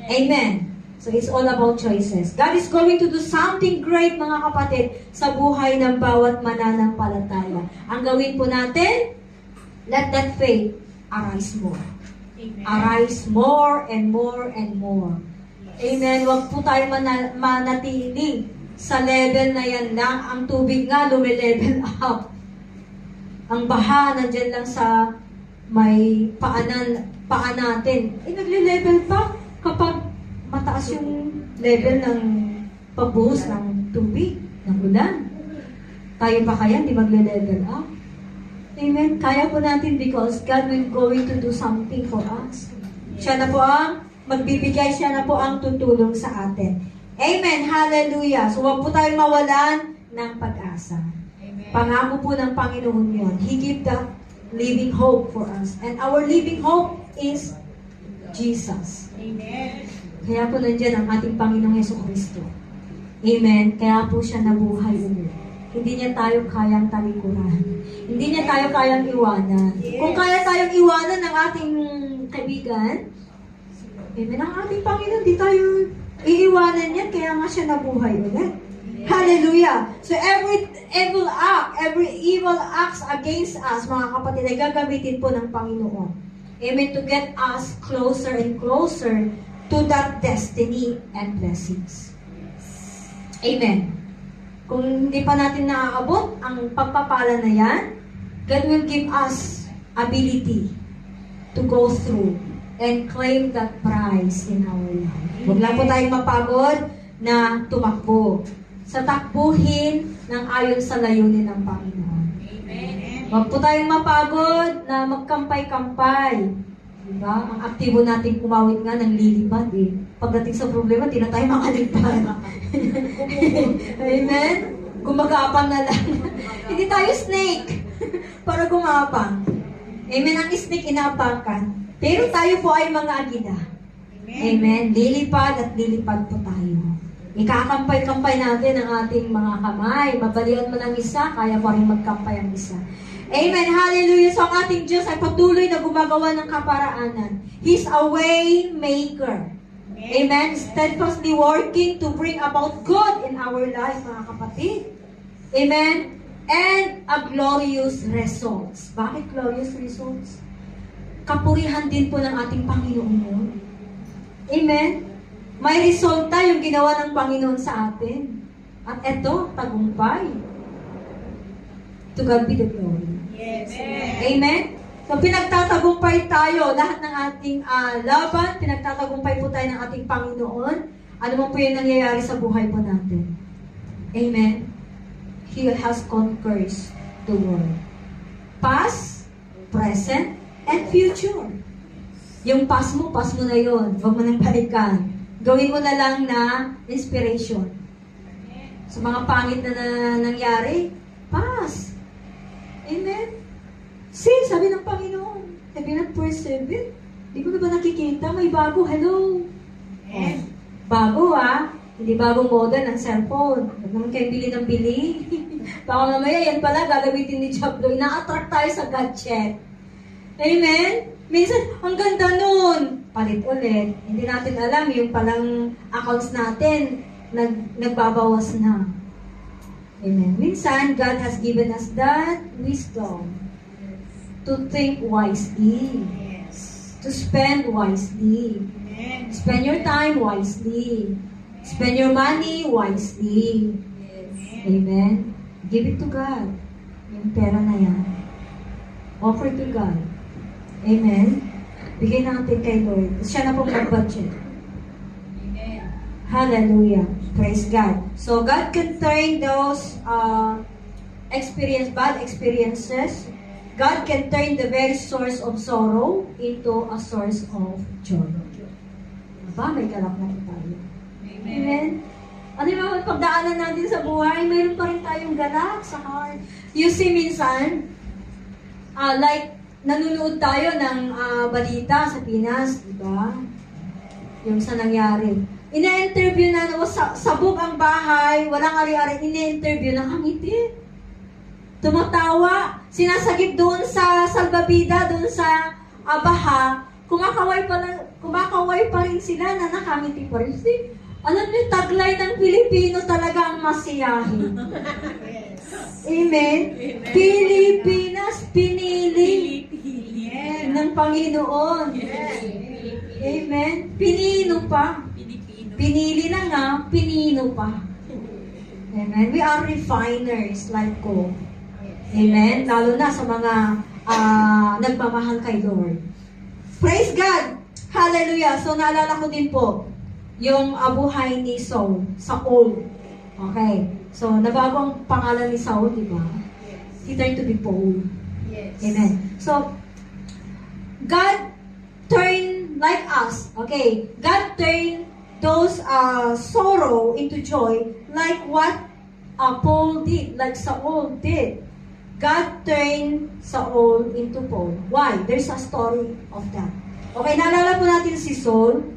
Speaker 1: Amen. So it's all about choices. God is going to do something great, mga kapatid, sa buhay ng bawat mananampalataya. Ang gawin po natin, let that faith arise more.
Speaker 2: Amen.
Speaker 1: Arise more and more and more. Amen. Huwag po tayo manatili sa level na yan lang. Ang tubig nga, lumilevel up. Ang baha, nandyan lang sa may paa natin. Nagle-level pa kapag mataas yung level ng pagbuhos ng tubig, ng ulan. Tayo pa kaya, di magle-level up? Amen. Kaya po natin because God will going to do something for us. Siya na po ang magbibigay, siya na po ang tutulong sa atin. Amen. Hallelujah. So, huwag po tayong mawalan ng pag-asa.
Speaker 2: Amen.
Speaker 1: Pangako po ng Panginoon yun. He give that living hope for us. And our living hope is Jesus.
Speaker 2: Amen.
Speaker 1: Kaya po nandiyan ang ating Panginoong Hesukristo. Amen. Kaya po siya nabuhay ulit. Hindi niya tayo kayang talikuran. Hindi niya tayo kayang iwanan. Kung kaya tayong iwanan ng ating kaibigan, amen, ang ating Panginoon, di tayo iiwanan niya, kaya nga siya nabuhay ulit. Hallelujah! So every evil acts against us, mga kapatid, ay gagamitin po ng Panginoon. Amen, to get us closer and closer to that destiny and blessings. Amen. Kung hindi pa natin naaabot ang pagpapala na yan, God will give us ability to go through and claim that prize in our life. Huwag lang po tayong mapagod na tumakbo sa takbuhin ng ayon sa layunin ng Panginoon.
Speaker 2: Amen.
Speaker 1: Huwag po tayong mapagod na magkampay-kampay. Diba? Ang aktibo nating kumawit nga ng lilipad eh. Pagdating sa problema, di na tayo makalipad. Amen? Gumagapang na lang. Hindi tayo snake para gumapang. Amen? Ang snake inaapakan. Pero tayo po ay mga agila. Amen? Lilipad at lilipad po tayo. Ikakampay-kampay natin ang ating mga kamay. Mabalian mo ng isa, kaya pa rin magkampay ang isa. Amen. Hallelujah. So, ang ating Diyos ay patuloy na gumagawa ng kaparaanan. He's a way maker. Amen. Steadfastly working to bring about good in our life, mga kapatid. Amen. And a glorious results. Bakit glorious results? Kapurihan din po ng ating Panginoon yun. Amen. May resulta yung ginawa ng Panginoon sa atin. At eto, tagumpay. To God be the glory.
Speaker 2: Yes.
Speaker 1: Amen? So, pinagtatagumpay tayo. Lahat ng ating laban, pinagtatagumpay po tayo ng ating Panginoon. Ano mo po yung nangyayari sa buhay po natin? Amen? He has conquered the world. Past, present, and future. Yung past mo na yun. Huwag mo nang balikan. Gawin mo na lang na inspiration. Sa mga pangit na nangyari, past. Amen? See, sabi ng Panginoon, sabi ng verse 7, di ko na ba nakikita? May bago, hello. Oh, bago hindi bagong model ng cellphone. Huwag naman kayo bili ng bili. Baka mamaya, yan pala, gagamitin ni Jablo. Ina-attract tayo sa gadget. Amen? Minsan, ang ganda nun. Palit ulit. Hindi natin alam, yung palang accounts natin, nagbabawas na. Amen. Minsan, God has given us that wisdom to think wisely,
Speaker 2: Yes.
Speaker 1: to spend wisely,
Speaker 2: Amen.
Speaker 1: spend your time wisely, spend your money wisely.
Speaker 2: Yes.
Speaker 1: Amen. Give it to God. Yung pera na yan. Offer to God. Amen. Bigay natin kay Lord. Siya na pong mag-budget.
Speaker 2: Amen.
Speaker 1: Hallelujah. Praise God. So, God can turn those bad experiences. God can turn the very source of sorrow into a source of joy. Diba? May galak na tayo. Amen. Ano yung pagdaanan natin sa buhay, mayroon pa rin tayong galak sa heart. You see, minsan, like, nanonood tayo ng balita sa Pinas, diba? Yung sa nangyari. Ina-interview na, sabog ang bahay, walang ari-ari, ina-interview na kangiti. Tumatawa, sinasagip doon sa salbabida, doon sa baha, kumakaway pa rin sila na nakangiti pa rin. See, alam niyo, taglay ng Pilipino talaga ang masiyahin.
Speaker 2: Yes.
Speaker 1: Amen? Pilipinas, pinili
Speaker 2: Yes.
Speaker 1: ng Panginoon.
Speaker 2: Yes.
Speaker 1: Amen? Pinino pa.
Speaker 2: Pilipino.
Speaker 1: Pinili na nga, pinino pa. Amen? We are refiners like ko. Amen? Lalo na sa mga nagmamahal kay Lord. Praise God! Hallelujah! So, naalala ko din po, yung buhay ni Saul, Saul. Okay. So, nabago ang pangalan ni Saul, di ba? He turned to be Paul.
Speaker 2: Yes.
Speaker 1: Amen. So, God turned like us. Okay. God turned those sorrow into joy like what Paul did, like Saul did. God turned Saul into Paul. Why? There's a story of that. Okay, naalala po natin si Saul.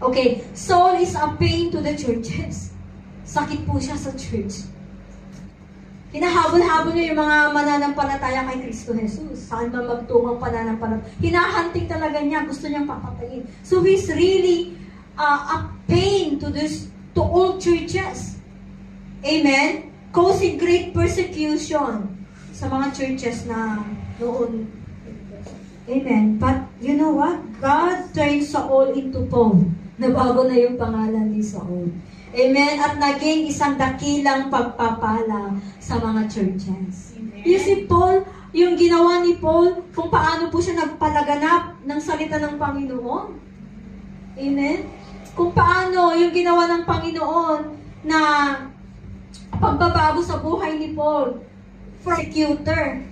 Speaker 1: Okay, Saul is a pain to the churches. Sakit po siya sa church. Hinahabol-habol niya yung mga mananampalataya kay Kristo Jesus. Saan man magtungo ang pananampalataya. Hinahanting talaga niya. Gusto niyang papatayin. So he's really a pain to all churches. Amen? Causing great persecution sa mga churches na noon. Amen. But you know what? God turned Saul into Paul. Nabago na yung pangalan ni Saul. Amen. At naging isang dakilang pagpapala sa mga churches.
Speaker 2: Amen.
Speaker 1: You see, Paul, yung ginawa ni Paul, kung paano po siya nagpalaganap ng salita ng Panginoon. Amen. Kung paano yung ginawa ng Panginoon na pagbabago sa buhay ni Paul, persecutor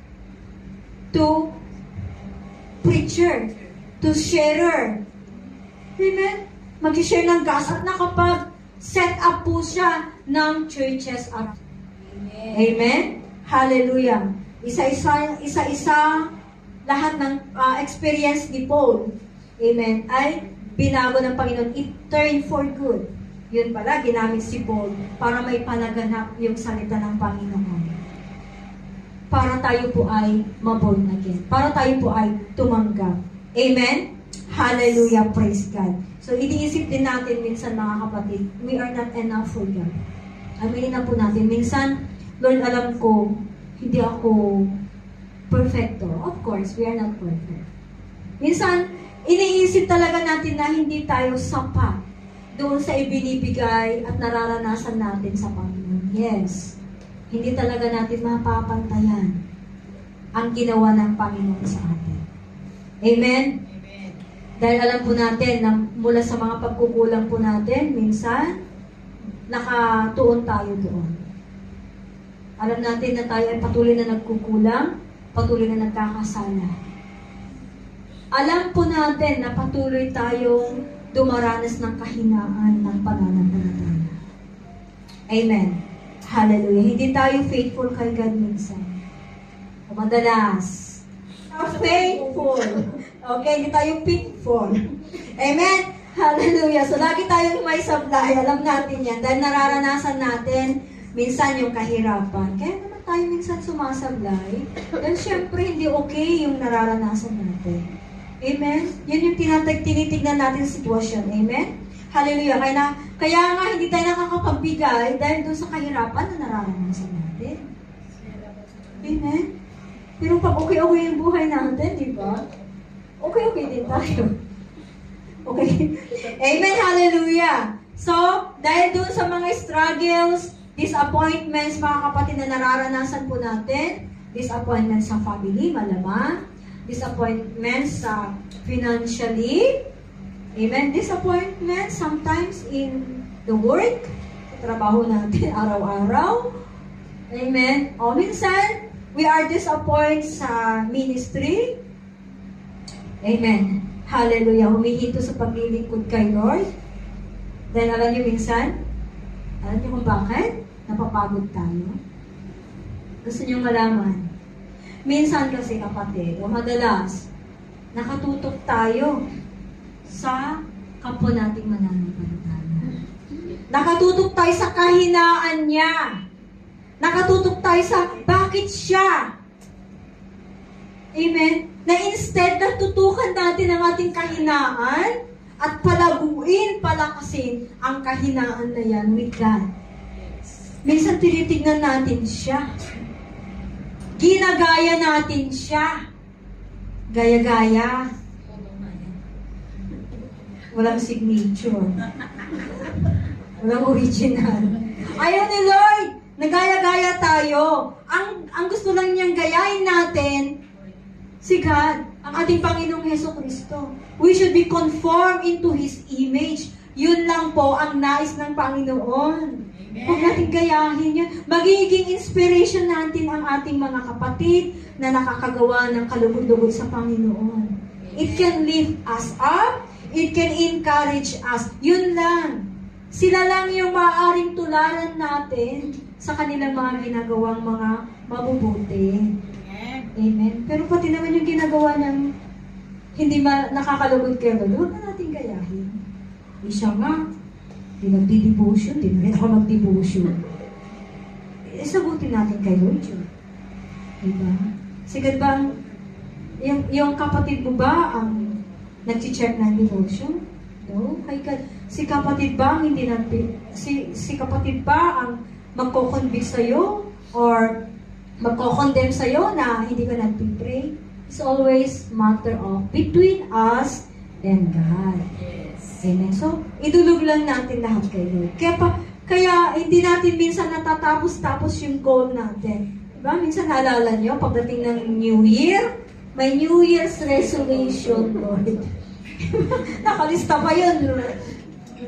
Speaker 1: to preacher, to sharer. Amen? Mag-share ng gospel na kapag set up po siya ng churches at
Speaker 2: Amen.
Speaker 1: Amen? Hallelujah. Isa-isa, lahat ng experience ni Paul, amen, ay binago ng Panginoon. It turned for good. Yun pala, ginamit si Paul para may panaganap yung salita ng Panginoon. Para tayo po ay maborn again. Para tayo po ay tumanggap. Amen? Hallelujah. Praise God. So, iniisip din natin minsan, mga kapatid, we are not enough for God. Aminin na po natin. Minsan, Lord, alam ko, hindi ako perfecto. Of course, we are not perfect. Minsan, iniisip talaga natin na hindi tayo sapat doon sa ibinibigay at nararanasan natin sa Panginoon. Yes. Hindi talaga natin mapapantayan ang ginawa ng Panginoon sa atin. Amen?
Speaker 2: Amen.
Speaker 1: Dahil alam po natin na mula sa mga pagkukulang po natin, minsan, nakatuon tayo doon. Alam natin na tayo ay patuloy na nagkukulang, patuloy na nagkakasala. Alam po natin na patuloy tayong dumaranas ng kahinaan ng pananampalataya. Amen. Hallelujah. Hindi tayo faithful kay God minsan. O madalas. Faithful. Okay, hindi tayo faithful. Amen. Hallelujah. So, lagi tayong may supply. Alam natin yan. Dahil nararanasan natin minsan yung kahirapan. Kaya naman tayo minsan sumasablay. Dahil syempre, hindi okay yung nararanasan natin. Amen? Yun yung tinitignan natin sitwasyon. Amen? Hallelujah. Kaya nga, hindi tayo nakakapagbigay dahil doon sa kahirapan na nararanasan natin. Amen? Pero pag okay-okay yung buhay natin, di ba? Okay-okay din tayo. Okay? Amen? Hallelujah. So, dahil doon sa mga struggles, disappointments, mga kapatid na nararanasan po natin, disappointments sa family, malamang, disappointments sa financially, amen, disappointments sometimes in the work, trabaho natin araw-araw, amen, o minsan, we are disappointed sa ministry, amen, hallelujah, humihinto sa paglilingkod kay Lord, dahil alam niyo minsan, alam niyo kung bakit? Napapagod tayo. Gusto niyo malaman? Minsan kasi kapatid, o madalas, nakatutok tayo sa kapwa nating mananampalataya. Nakatutok tayo sa kahinaan niya. Nakatutok tayo sa bakit siya. Amen? Na instead na tutukan natin ang ating kahinaan at palaguin, palakasin ang kahinaan na yan with God. Minsan tinitignan natin siya. Ginagaya natin siya. Gaya-gaya. Walang signature. Walang original. Ayaw ni Lord. Nagaya-gaya tayo. Ang gusto lang niyang gayahin natin, si God, ang ating Panginoong Hesukristo. We should be conformed into His image. Yun lang po ang nais ng Panginoon. Huwag natin gayahin yun. Magiging inspiration natin ang ating mga kapatid na nakakagawa ng kalugod-lugod sa Panginoon. It can lift us up. It can encourage us. Yun lang. Sila lang yung maaaring tularan natin sa kanilang mga ginagawang mga mabubuti. Amen. Pero pati naman yung ginagawa ng hindi nakakalugod kay Lord, huwag na natin gayahin. Siya nga, di nagdi-devotion, di na rin ako mag-devotion. Sagutin natin kay Lord yun. Diba? Sigad ba, yung kapatid mo ba ang nag-check ng devotion? No? Kay God. Si kapatid ba ang hindi si kapatid ba ang magko-convict sa'yo or magko-condemn sa'yo na hindi ka nag-pray? It's always matter of between us and God.
Speaker 2: Yes.
Speaker 1: Amen. So, idulog lang natin lahat kay Lord. Kaya hindi natin minsan natatapos-tapos yung goal natin. Diba? Minsan naalala nyo, pagdating ng New Year, may New Year's resolution, Lord. Nakalista pa yun.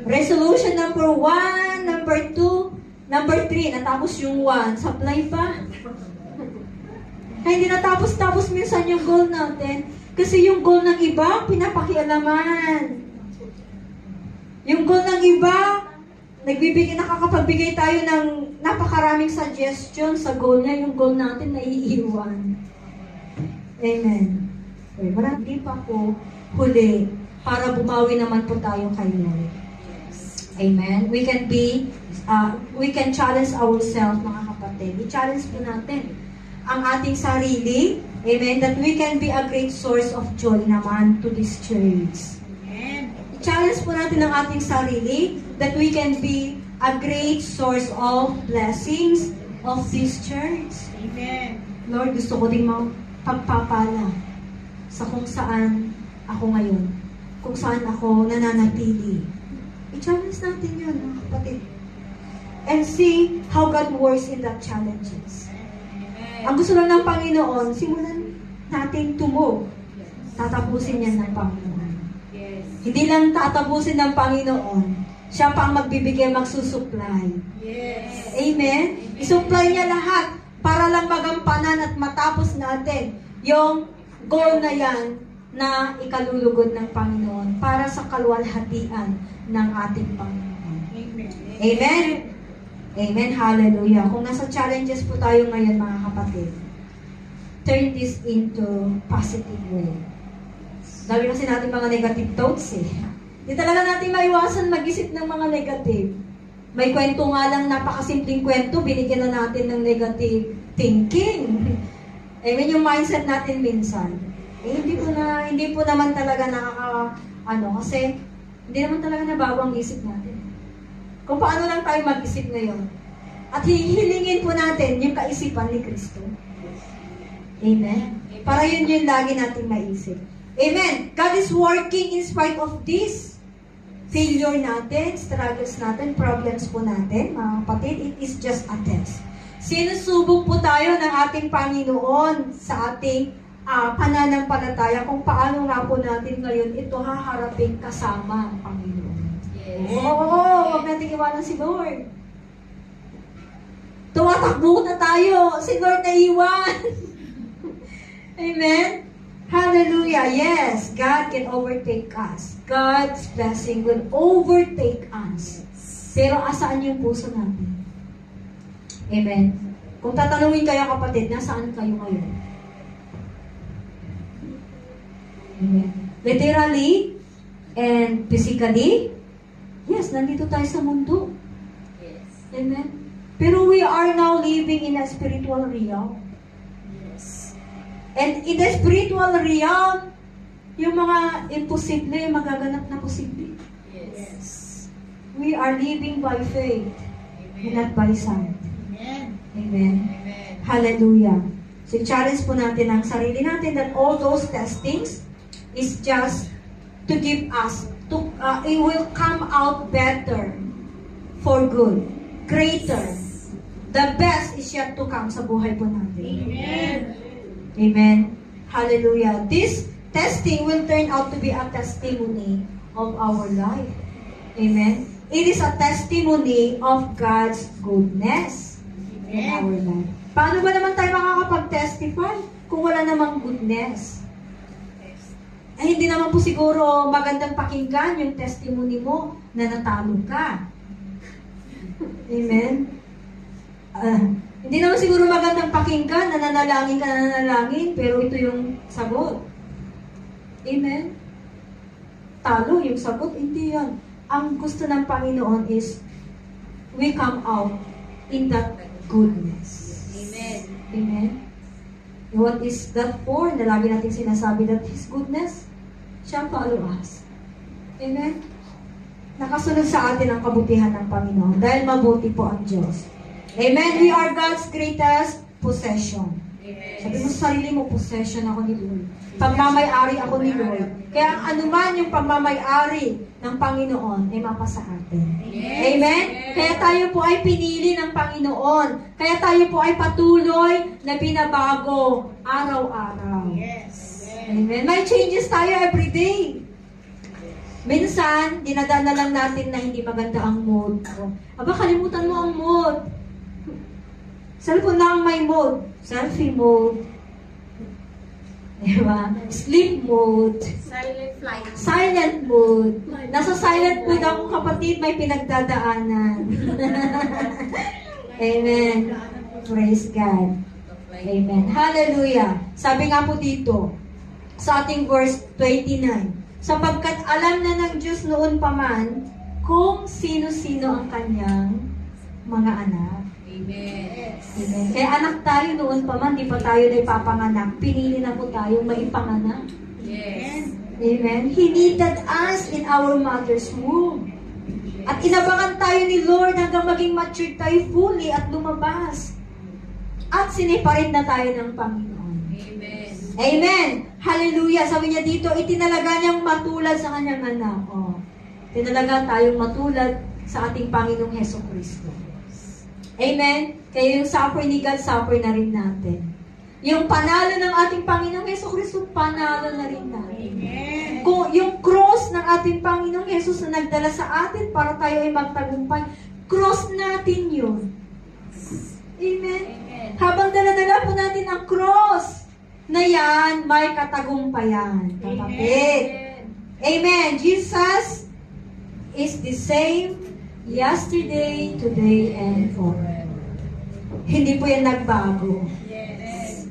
Speaker 1: Resolution number 1, number 2, number 3. Natapos yung 1. Supply pa. Kaya hindi natapos-tapos minsan yung goal natin. Kasi yung goal ng iba, pinapakialaman. Yung goal ng iba, nakakapagbigay tayo ng napakaraming suggestion sa goal niya. Yung goal natin, naiiwan. Amen. Okay, marami pa po huli para bumawi naman po tayo kay Lord. Amen. We can challenge ourselves, mga kapatid. I-challenge po natin ang ating sarili. Amen. That we can be a great source of joy naman to this church.
Speaker 2: Amen.
Speaker 1: I-challenge po natin ang ating sarili that we can be a great source of blessings of this church.
Speaker 2: Amen.
Speaker 1: Lord, gusto ko din pagpapala sa kung saan ako ngayon. Kung saan ako nananatili. I-challenge natin yun, mga kapatid. And see how God works in that challenges. Ang gusto lang ng Panginoon, simulan natin tumog. Tatapusin yan ng Panginoon.
Speaker 2: Yes.
Speaker 1: Hindi lang tatapusin ng Panginoon. Siya pa ang magbibigay, magsusupply.
Speaker 2: Yes.
Speaker 1: Amen? Isupply niya lahat para lang magampanan at matapos natin yung goal na yan na ikalulugod ng Panginoon para sa kaluwalhatian ng ating Panginoon.
Speaker 2: Amen.
Speaker 1: Amen? Amen. Hallelujah. Kung nasa challenges po tayo ngayon, mga kapatid, turn this into positive way. Dami kasi natin mga negative thoughts eh. Hindi talaga natin maiwasan mag-isip ng mga negative. May kwento nga lang, napakasimpleng kwento, binigyan na natin ng negative thinking. Amen, yung mindset natin minsan. Hindi po naman talaga kasi hindi naman talaga nabago ang isip natin. Kung paano lang tayo mag-isip ngayon. At hihilingin po natin yung kaisipan ni Kristo. Amen? Para yun yung lagi natin maisip. Amen? God is working in spite of this failure natin, struggles natin, problems po natin, mga kapatid. It is just a test. Sinusubok po tayo ng ating Panginoon sa ating pananampalataya kung paano nga po natin ngayon ito haharapin kasama ang Panginoon.
Speaker 2: Yes.
Speaker 1: Huwag natin iwanan si Lord. Tumatakbo na tayo. Si Lord na iwan. Amen? Hallelujah. Yes, God can overtake us. God's blessing will overtake us. Pero asaan yung puso natin? Amen? Kung tatanungin kayo kapatid, nasaan kayo ngayon? Amen. Literally and physically, yes, nandito tayo sa mundo.
Speaker 2: Yes.
Speaker 1: Amen. Pero we are now living in a spiritual realm.
Speaker 2: Yes.
Speaker 1: And in the spiritual realm, yung mga imposible, magaganap na posible.
Speaker 2: Yes.
Speaker 1: We are living by faith and not by sight.
Speaker 2: Amen.
Speaker 1: Amen.
Speaker 2: Amen.
Speaker 1: Hallelujah. So, challenge po natin ang sarili natin that all those testings is just to give us, it will come out better for good, greater. The best is yet to come sa buhay po natin.
Speaker 2: Amen.
Speaker 1: Amen. Hallelujah. This testing will turn out to be a testimony of our life. Amen. It is a testimony of God's goodness in our life. Paano ba naman tayo makakapag-testify kung wala namang goodness? Ay, hindi naman po siguro magandang pakinggan yung testimony mo na natalo ka. Amen? Hindi naman siguro magandang pakinggan na nanalangin ka na nanalangin, pero ito yung sagot. Amen? Talo yung sagot, hindi yan. Ang gusto ng Panginoon is we come out in that goodness.
Speaker 2: Amen.
Speaker 1: Amen? What is that for? Na lagi natin sinasabi that His goodness shall follow us. Amen? Nakasunod sa atin ang kabutihan ng Panginoon dahil mabuti po ang Diyos. Amen? We are God's greatest possession. Sabi mo sa sarili mo, possession ako ni Lord. Pagmamay-ari ako ni Lord. Kaya ang anuman yung pagmamay-ari ng Panginoon ay mapasa atin. Amen? Kaya tayo po ay pinili ng Panginoon. Kaya tayo po ay patuloy na binabago araw-araw.
Speaker 2: Yes.
Speaker 1: Amen? May changes tayo every day. Minsan, dinadana lang natin na hindi maganda ang mood. Aba, kalimutan mo ang mood. Cellphone na ang may mode. Selfie mode. Diba? Sleep mode.
Speaker 2: Silent flight.
Speaker 1: Silent mode. Nasa silent mode ako, kapatid, may pinagdadaanan. Amen. Praise God. Amen. Hallelujah. Sabi nga po dito, sa ating verse 29, sapagkat alam na ng Diyos noon pa man kung sino-sino ang kanyang mga anak.
Speaker 2: Amen.
Speaker 1: Amen. Kaya anak tayo noon pa man, di pa tayo na ipapanganak. Pinili na po tayong maipanganak.
Speaker 2: Yes.
Speaker 1: Amen. He needed us in our mother's womb. At inabangan tayo ni Lord hanggang maging mature tayo fully at lumabas. At siniparit na tayo ng Panginoon.
Speaker 2: Amen.
Speaker 1: Amen. Hallelujah. Sabi niya dito, itinalaga niyang matulad sa kanyang anak. Oh. Tinalaga tayong matulad sa ating Panginoong Heso Kristo. Amen? Kaya yung suffer ni God, suffer na rin natin. Yung panalo ng ating Panginoong Heso Kristo, panalo na rin natin.
Speaker 2: Amen.
Speaker 1: Kung yung cross ng ating Panginoong Jesus na nagdala sa atin para tayo ay magtagumpay, cross natin yun. Amen?
Speaker 2: Amen.
Speaker 1: Habang dala-dala po natin ang cross, na yan, may katagumpayan. Kapatid. Amen. Jesus is the same yesterday, today, and forever. Hindi po yan nagbago.
Speaker 2: Yes.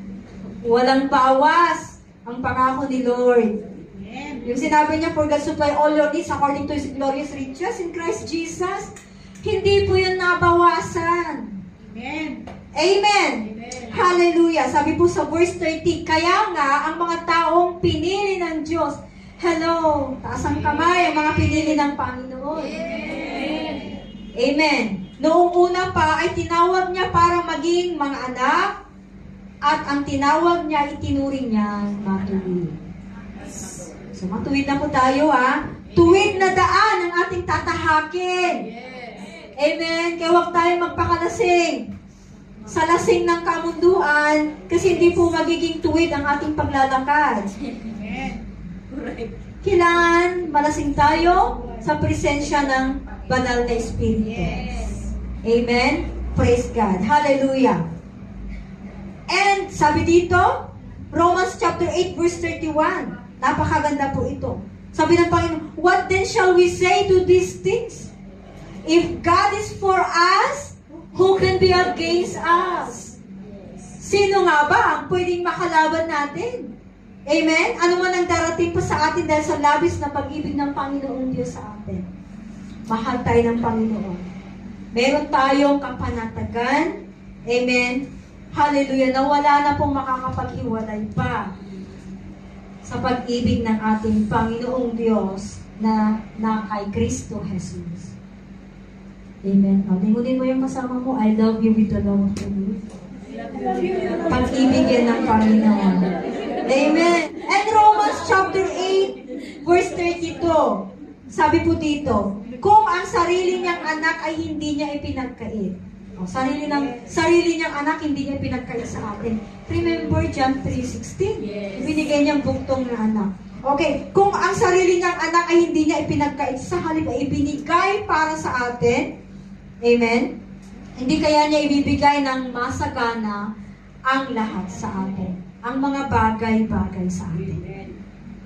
Speaker 1: Walang bawas ang pangako ni Lord.
Speaker 2: Amen.
Speaker 1: Yung sinabi niya, for God supply all your needs according to His glorious riches in Christ Jesus, hindi po yun nabawasan.
Speaker 2: Amen.
Speaker 1: Amen.
Speaker 2: Amen.
Speaker 1: Hallelujah. Sabi po sa verse 30, kaya nga ang mga taong pinili ng Diyos, hello, taas ang kamay, ang mga pinili ng Panginoon.
Speaker 2: Amen.
Speaker 1: Amen. Noong una pa ay tinawag niya para maging mga anak at ang tinawag niya itinuring niyang matuwid. So matuwid na po tayo Tuwid na daan ang ating tatahakin.
Speaker 2: Yes.
Speaker 1: Amen. Kaya huwag tayong magpakalasing sa lasing ng kamunduan kasi hindi po magiging tuwid ang ating paglalakad.
Speaker 2: Amen. Correct.
Speaker 1: Kailangan malasing tayo sa presensya ng banal na Espiritu.
Speaker 2: Yes.
Speaker 1: Amen? Praise God. Hallelujah. And sabi dito, Romans chapter 8 verse 31. Napakaganda po ito. Sabi ng Panginoon, what then shall we say to these things? If God is for us, who can be against us? Sino nga ba ang pwedeng makalaban natin? Amen? Ano man ang darating pa sa atin dahil sa labis na pag-ibig ng Panginoong Diyos sa atin. Mahal tayo ng Panginoon. Meron tayong kapanatagan. Amen? Hallelujah. Na wala na pong makakapaghiwalay pa sa pag-ibig ng ating Panginoong Diyos na kay Kristo Jesus. Amen. Lingunin mo yung kasama mo, I love you with the love of the Lord. Pag-ibig yan ng Panginoon. Amen. And Romans chapter 8, verse 32. Sabi po dito, kung ang sarili niyang anak ay hindi niya ipinagkait. Sarili niyang anak hindi niya ipinagkait sa atin. Remember John 3:16?
Speaker 2: Yes.
Speaker 1: Ibinigay niyang buktong na anak. Okay, kung ang sarili niyang anak ay hindi niya ipinagkait, sa halip ay ibinigay para sa atin, amen? Hindi kaya niya ibibigay ng masagana ang lahat sa atin. Ang mga bagay-bagay sa atin.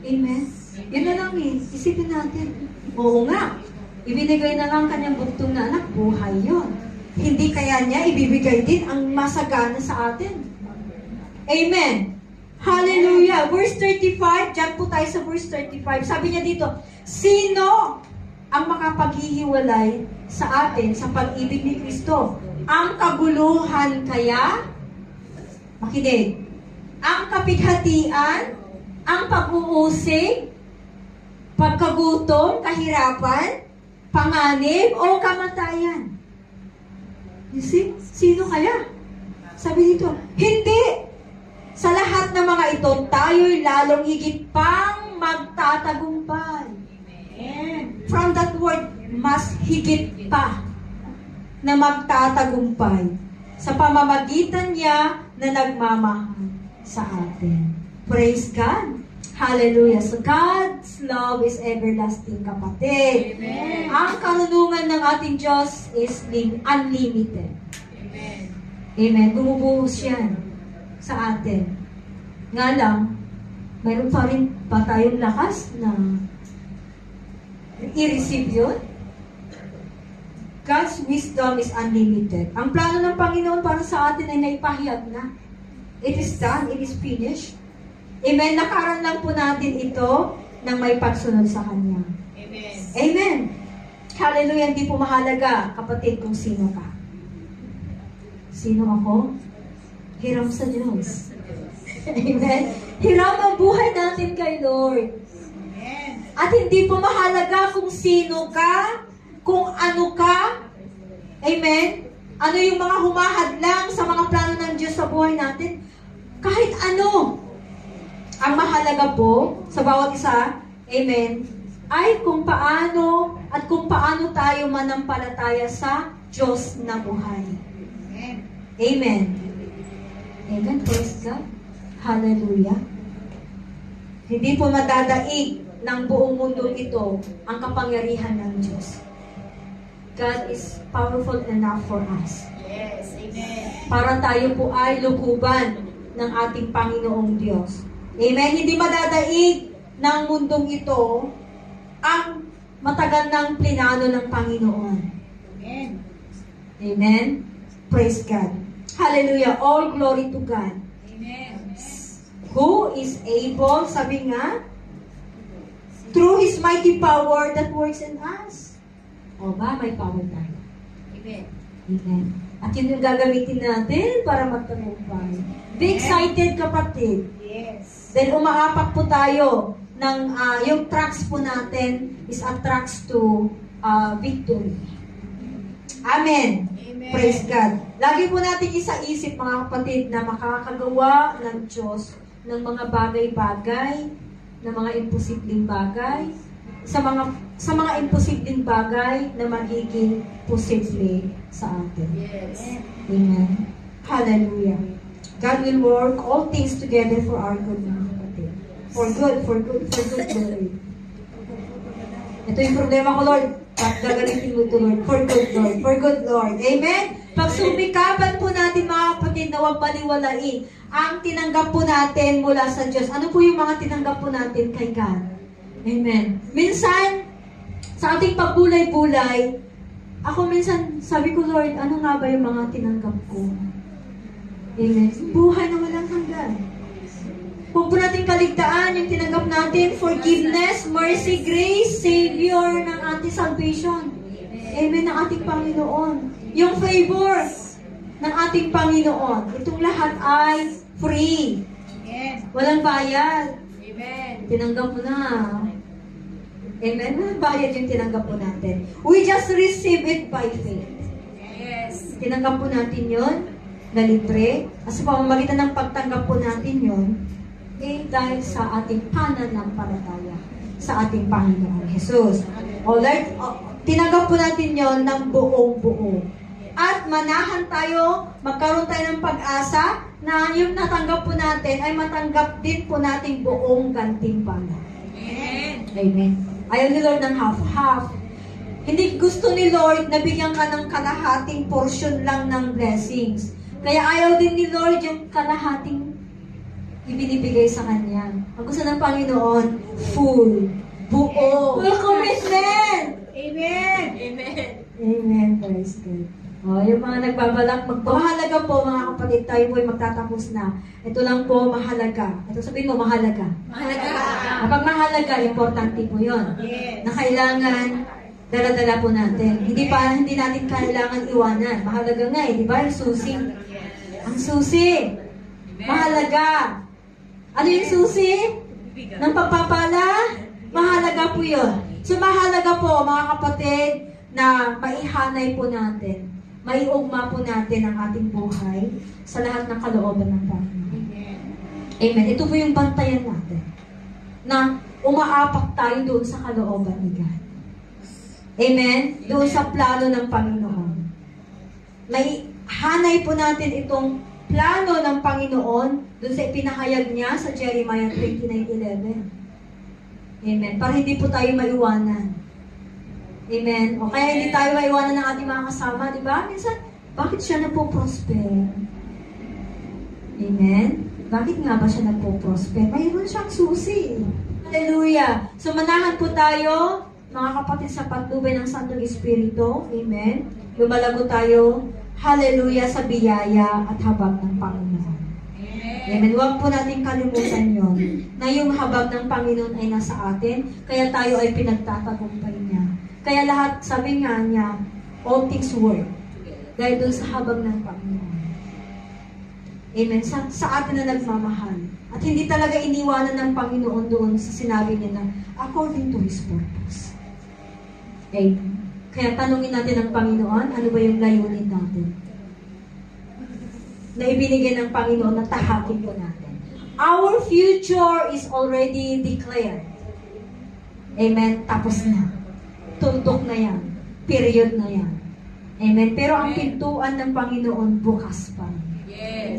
Speaker 1: Amen? Yun na lang isipin natin. Oo nga, ibinigay na lang kanyang buktong na anak, buhay yun. Hindi kaya niya ibibigay din ang masagana sa atin. Amen? Hallelujah. Verse 35, dyan po tayo sa verse 35. Sabi niya dito, sino ang makapaghihiwalay sa atin sa pag-ibig ni Kristo? Ang kaguluhan kaya? Makinig. Ang kapighatian? Ang pag-uusig? Pagkagutom? Kahirapan? Panganib? O kamatayan? You see? Sino kaya? Sabi dito, hindi! Sa lahat ng mga ito, tayo'y lalong higit pang magtatagumpay.
Speaker 2: Amen.
Speaker 1: From that word, mas higit pa na magtatagumpay sa pamamagitan niya na nagmamahal sa atin. Praise God! Hallelujah! So God's love is everlasting, kapatid.
Speaker 2: Amen.
Speaker 1: Ang karunungan ng ating Diyos is unlimited.
Speaker 2: Amen.
Speaker 1: Amen. Bumubuhos yan sa atin. Nga lang, mayroon pa rin ba tayong lakas na i-receive yun? God's wisdom is unlimited. Ang plano ng Panginoon para sa atin ay naipahayag na. It is done. It is finished. Amen. Nakaroon lang po natin ito ng may pagsunod sa Kanya.
Speaker 2: Amen.
Speaker 1: Amen. Hallelujah. Hindi po mahalaga, kapatid, kung sino ka. Sino ako? Hiram sa Diyos. Amen. Hiram ang buhay natin kay Lord.
Speaker 2: Amen.
Speaker 1: At hindi po mahalaga kung sino ka, kung ano ka. Amen. Ano yung mga humahadlang sa mga plano ng Diyos sa buhay natin. Kahit ano. Ang mahalaga po sa bawat isa, amen, ay kung paano at kung paano tayo manampalataya sa Diyos na buhay.
Speaker 2: Amen.
Speaker 1: Amen. Amen. Praise God. Hallelujah. Hindi po madadaig ng buong mundo ito ang kapangyarihan ng Diyos. God is powerful enough for us.
Speaker 2: Yes. Amen.
Speaker 1: Para tayo po ay lukuban ng ating Panginoong Diyos. Amen. Hindi madadaig ng mundong ito ang matagal ng plinano ng Panginoon.
Speaker 2: Amen.
Speaker 1: Amen. Praise God. Hallelujah. All glory to God.
Speaker 2: Amen.
Speaker 1: Who is able, sabi nga, through His mighty power that works in us. O ba, may power tayo.
Speaker 2: Amen.
Speaker 1: Amen. At yun yung gagamitin natin para magtagumpay. Be excited, kapatid.
Speaker 2: Yes.
Speaker 1: Then umaapak po tayo ng, yung tracks po natin is a tracks to victory. Amen.
Speaker 2: Amen.
Speaker 1: Praise God. Lagi po natin isa-isip, mga kapatid, na makakagawa ng Diyos ng mga bagay-bagay, ng mga imposibleng bagay, sa mga imposibleng bagay na magiging posible sa atin.
Speaker 2: Yes.
Speaker 1: Amen. Hallelujah. God will work all things together for our good, mga kapatid. For good glory. Ito yung problema ko, Lord. Gagalitin mo ito, Lord. For good, Lord. For good, Lord. Amen? Pag sumikapan po natin, mga kapatid, na huwag baliwalain ang tinanggap po natin mula sa Diyos. Ano po yung mga tinanggap po natin kay God? Amen. Minsan, sa ating pagbulay-bulay, ako minsan, sabi ko, Lord, ano nga ba yung mga tinanggap ko? Amen. Buhay na walang hanggan. Huwag po natin kaligtaan yung tinanggap natin, forgiveness, mercy, grace, Savior ng ating salvation. Amen, ng ating Panginoon. Yung favor ng ating Panginoon. Itong lahat ay free.
Speaker 2: Amen.
Speaker 1: Walang bayad.
Speaker 2: Amen.
Speaker 1: Tinanggap mo na. Amen? Walang bayad yung tinanggap po natin. We just receive it by faith.
Speaker 2: Yes.
Speaker 1: Tinanggap po natin yon na libre. At sa pamamagitan ng pagtanggap po natin yon, dahil sa ating pananampalataya sa ating Panginoon Jesus. Alright? Tinanggap po natin yon ng buong-buo. At manahan tayo, magkaroon tayo ng pag-asa na yung natanggap po natin ay matanggap din po nating buong gantimpala.
Speaker 2: Amen.
Speaker 1: Amen. Ayaw ni Lord ng half-half. Hindi gusto ni Lord na bigyan ka ng kalahating portion lang ng blessings. Kaya ayaw din ni Lord yung kalahating ibinibigay sa Kanya. Ang gusto ng Panginoon, full, buo, full commitment.
Speaker 2: Amen. Amen.
Speaker 1: Amen. Praise God. Yung mga nagbabalak, mahalaga po mga kapatid, tayo po ay magtatapos na. Ito lang po, mahalaga. Ito sabihin mo, mahalaga.
Speaker 2: Mahalaga.
Speaker 1: Kapag mahalaga, importante po yun.
Speaker 2: Yes.
Speaker 1: Na kailangan dala-dala po natin. Hindi natin kailangan iwanan. Mahalaga nga di ba? Yung susi. Ang susi. Mahalaga. Ano yung susi? Ng pagpapala? Mahalaga po yun. So mahalaga po mga kapatid na maihanay po natin, maiugma po natin ang ating buhay sa lahat ng kalooban ng Panginoon. Amen. Ito po yung bantayan natin na umaapak tayo doon sa kalooban ni God. Amen? Doon sa plano ng Panginoon. May hanay po natin itong plano ng Panginoon doon sa ipinahayag niya sa Jeremiah 29:11. Amen. Para hindi po tayo maiwanan. Amen. O kaya hindi tayo maiwanan ng ating mga kasama, di ba? Minsan, bakit siya nagpo-prosper? Amen. Bakit nga ba siya nagpo-prosper? Mayroon siyang susi. Hallelujah. So manahan po tayo, mga kapatid, sa patnubay ng Santong Espiritu. Amen. Lumalago tayo, hallelujah, sa biyaya at habag ng Panginoon. Amen. Huwag po natin kalimutan yon na yung habag ng Panginoon ay nasa atin, kaya tayo ay pinagtatagumpay niya. Kaya lahat, sabi nga niya, all things work. Dahil doon sa habag ng Panginoon. Amen. Sa atin na nagmamahal. At hindi talaga iniwanan ng Panginoon doon sa sinabi niya na according to His purpose. Amen. Kaya tanungin natin ang Panginoon, ano ba yung layunin natin? Na ibinigay ng Panginoon na tahakin po natin. Our future is already declared. Amen. Tapos na. Tuntok na yan. Period na yan. Amen. Pero ang pintuan ng Panginoon bukas pa.
Speaker 2: Yes.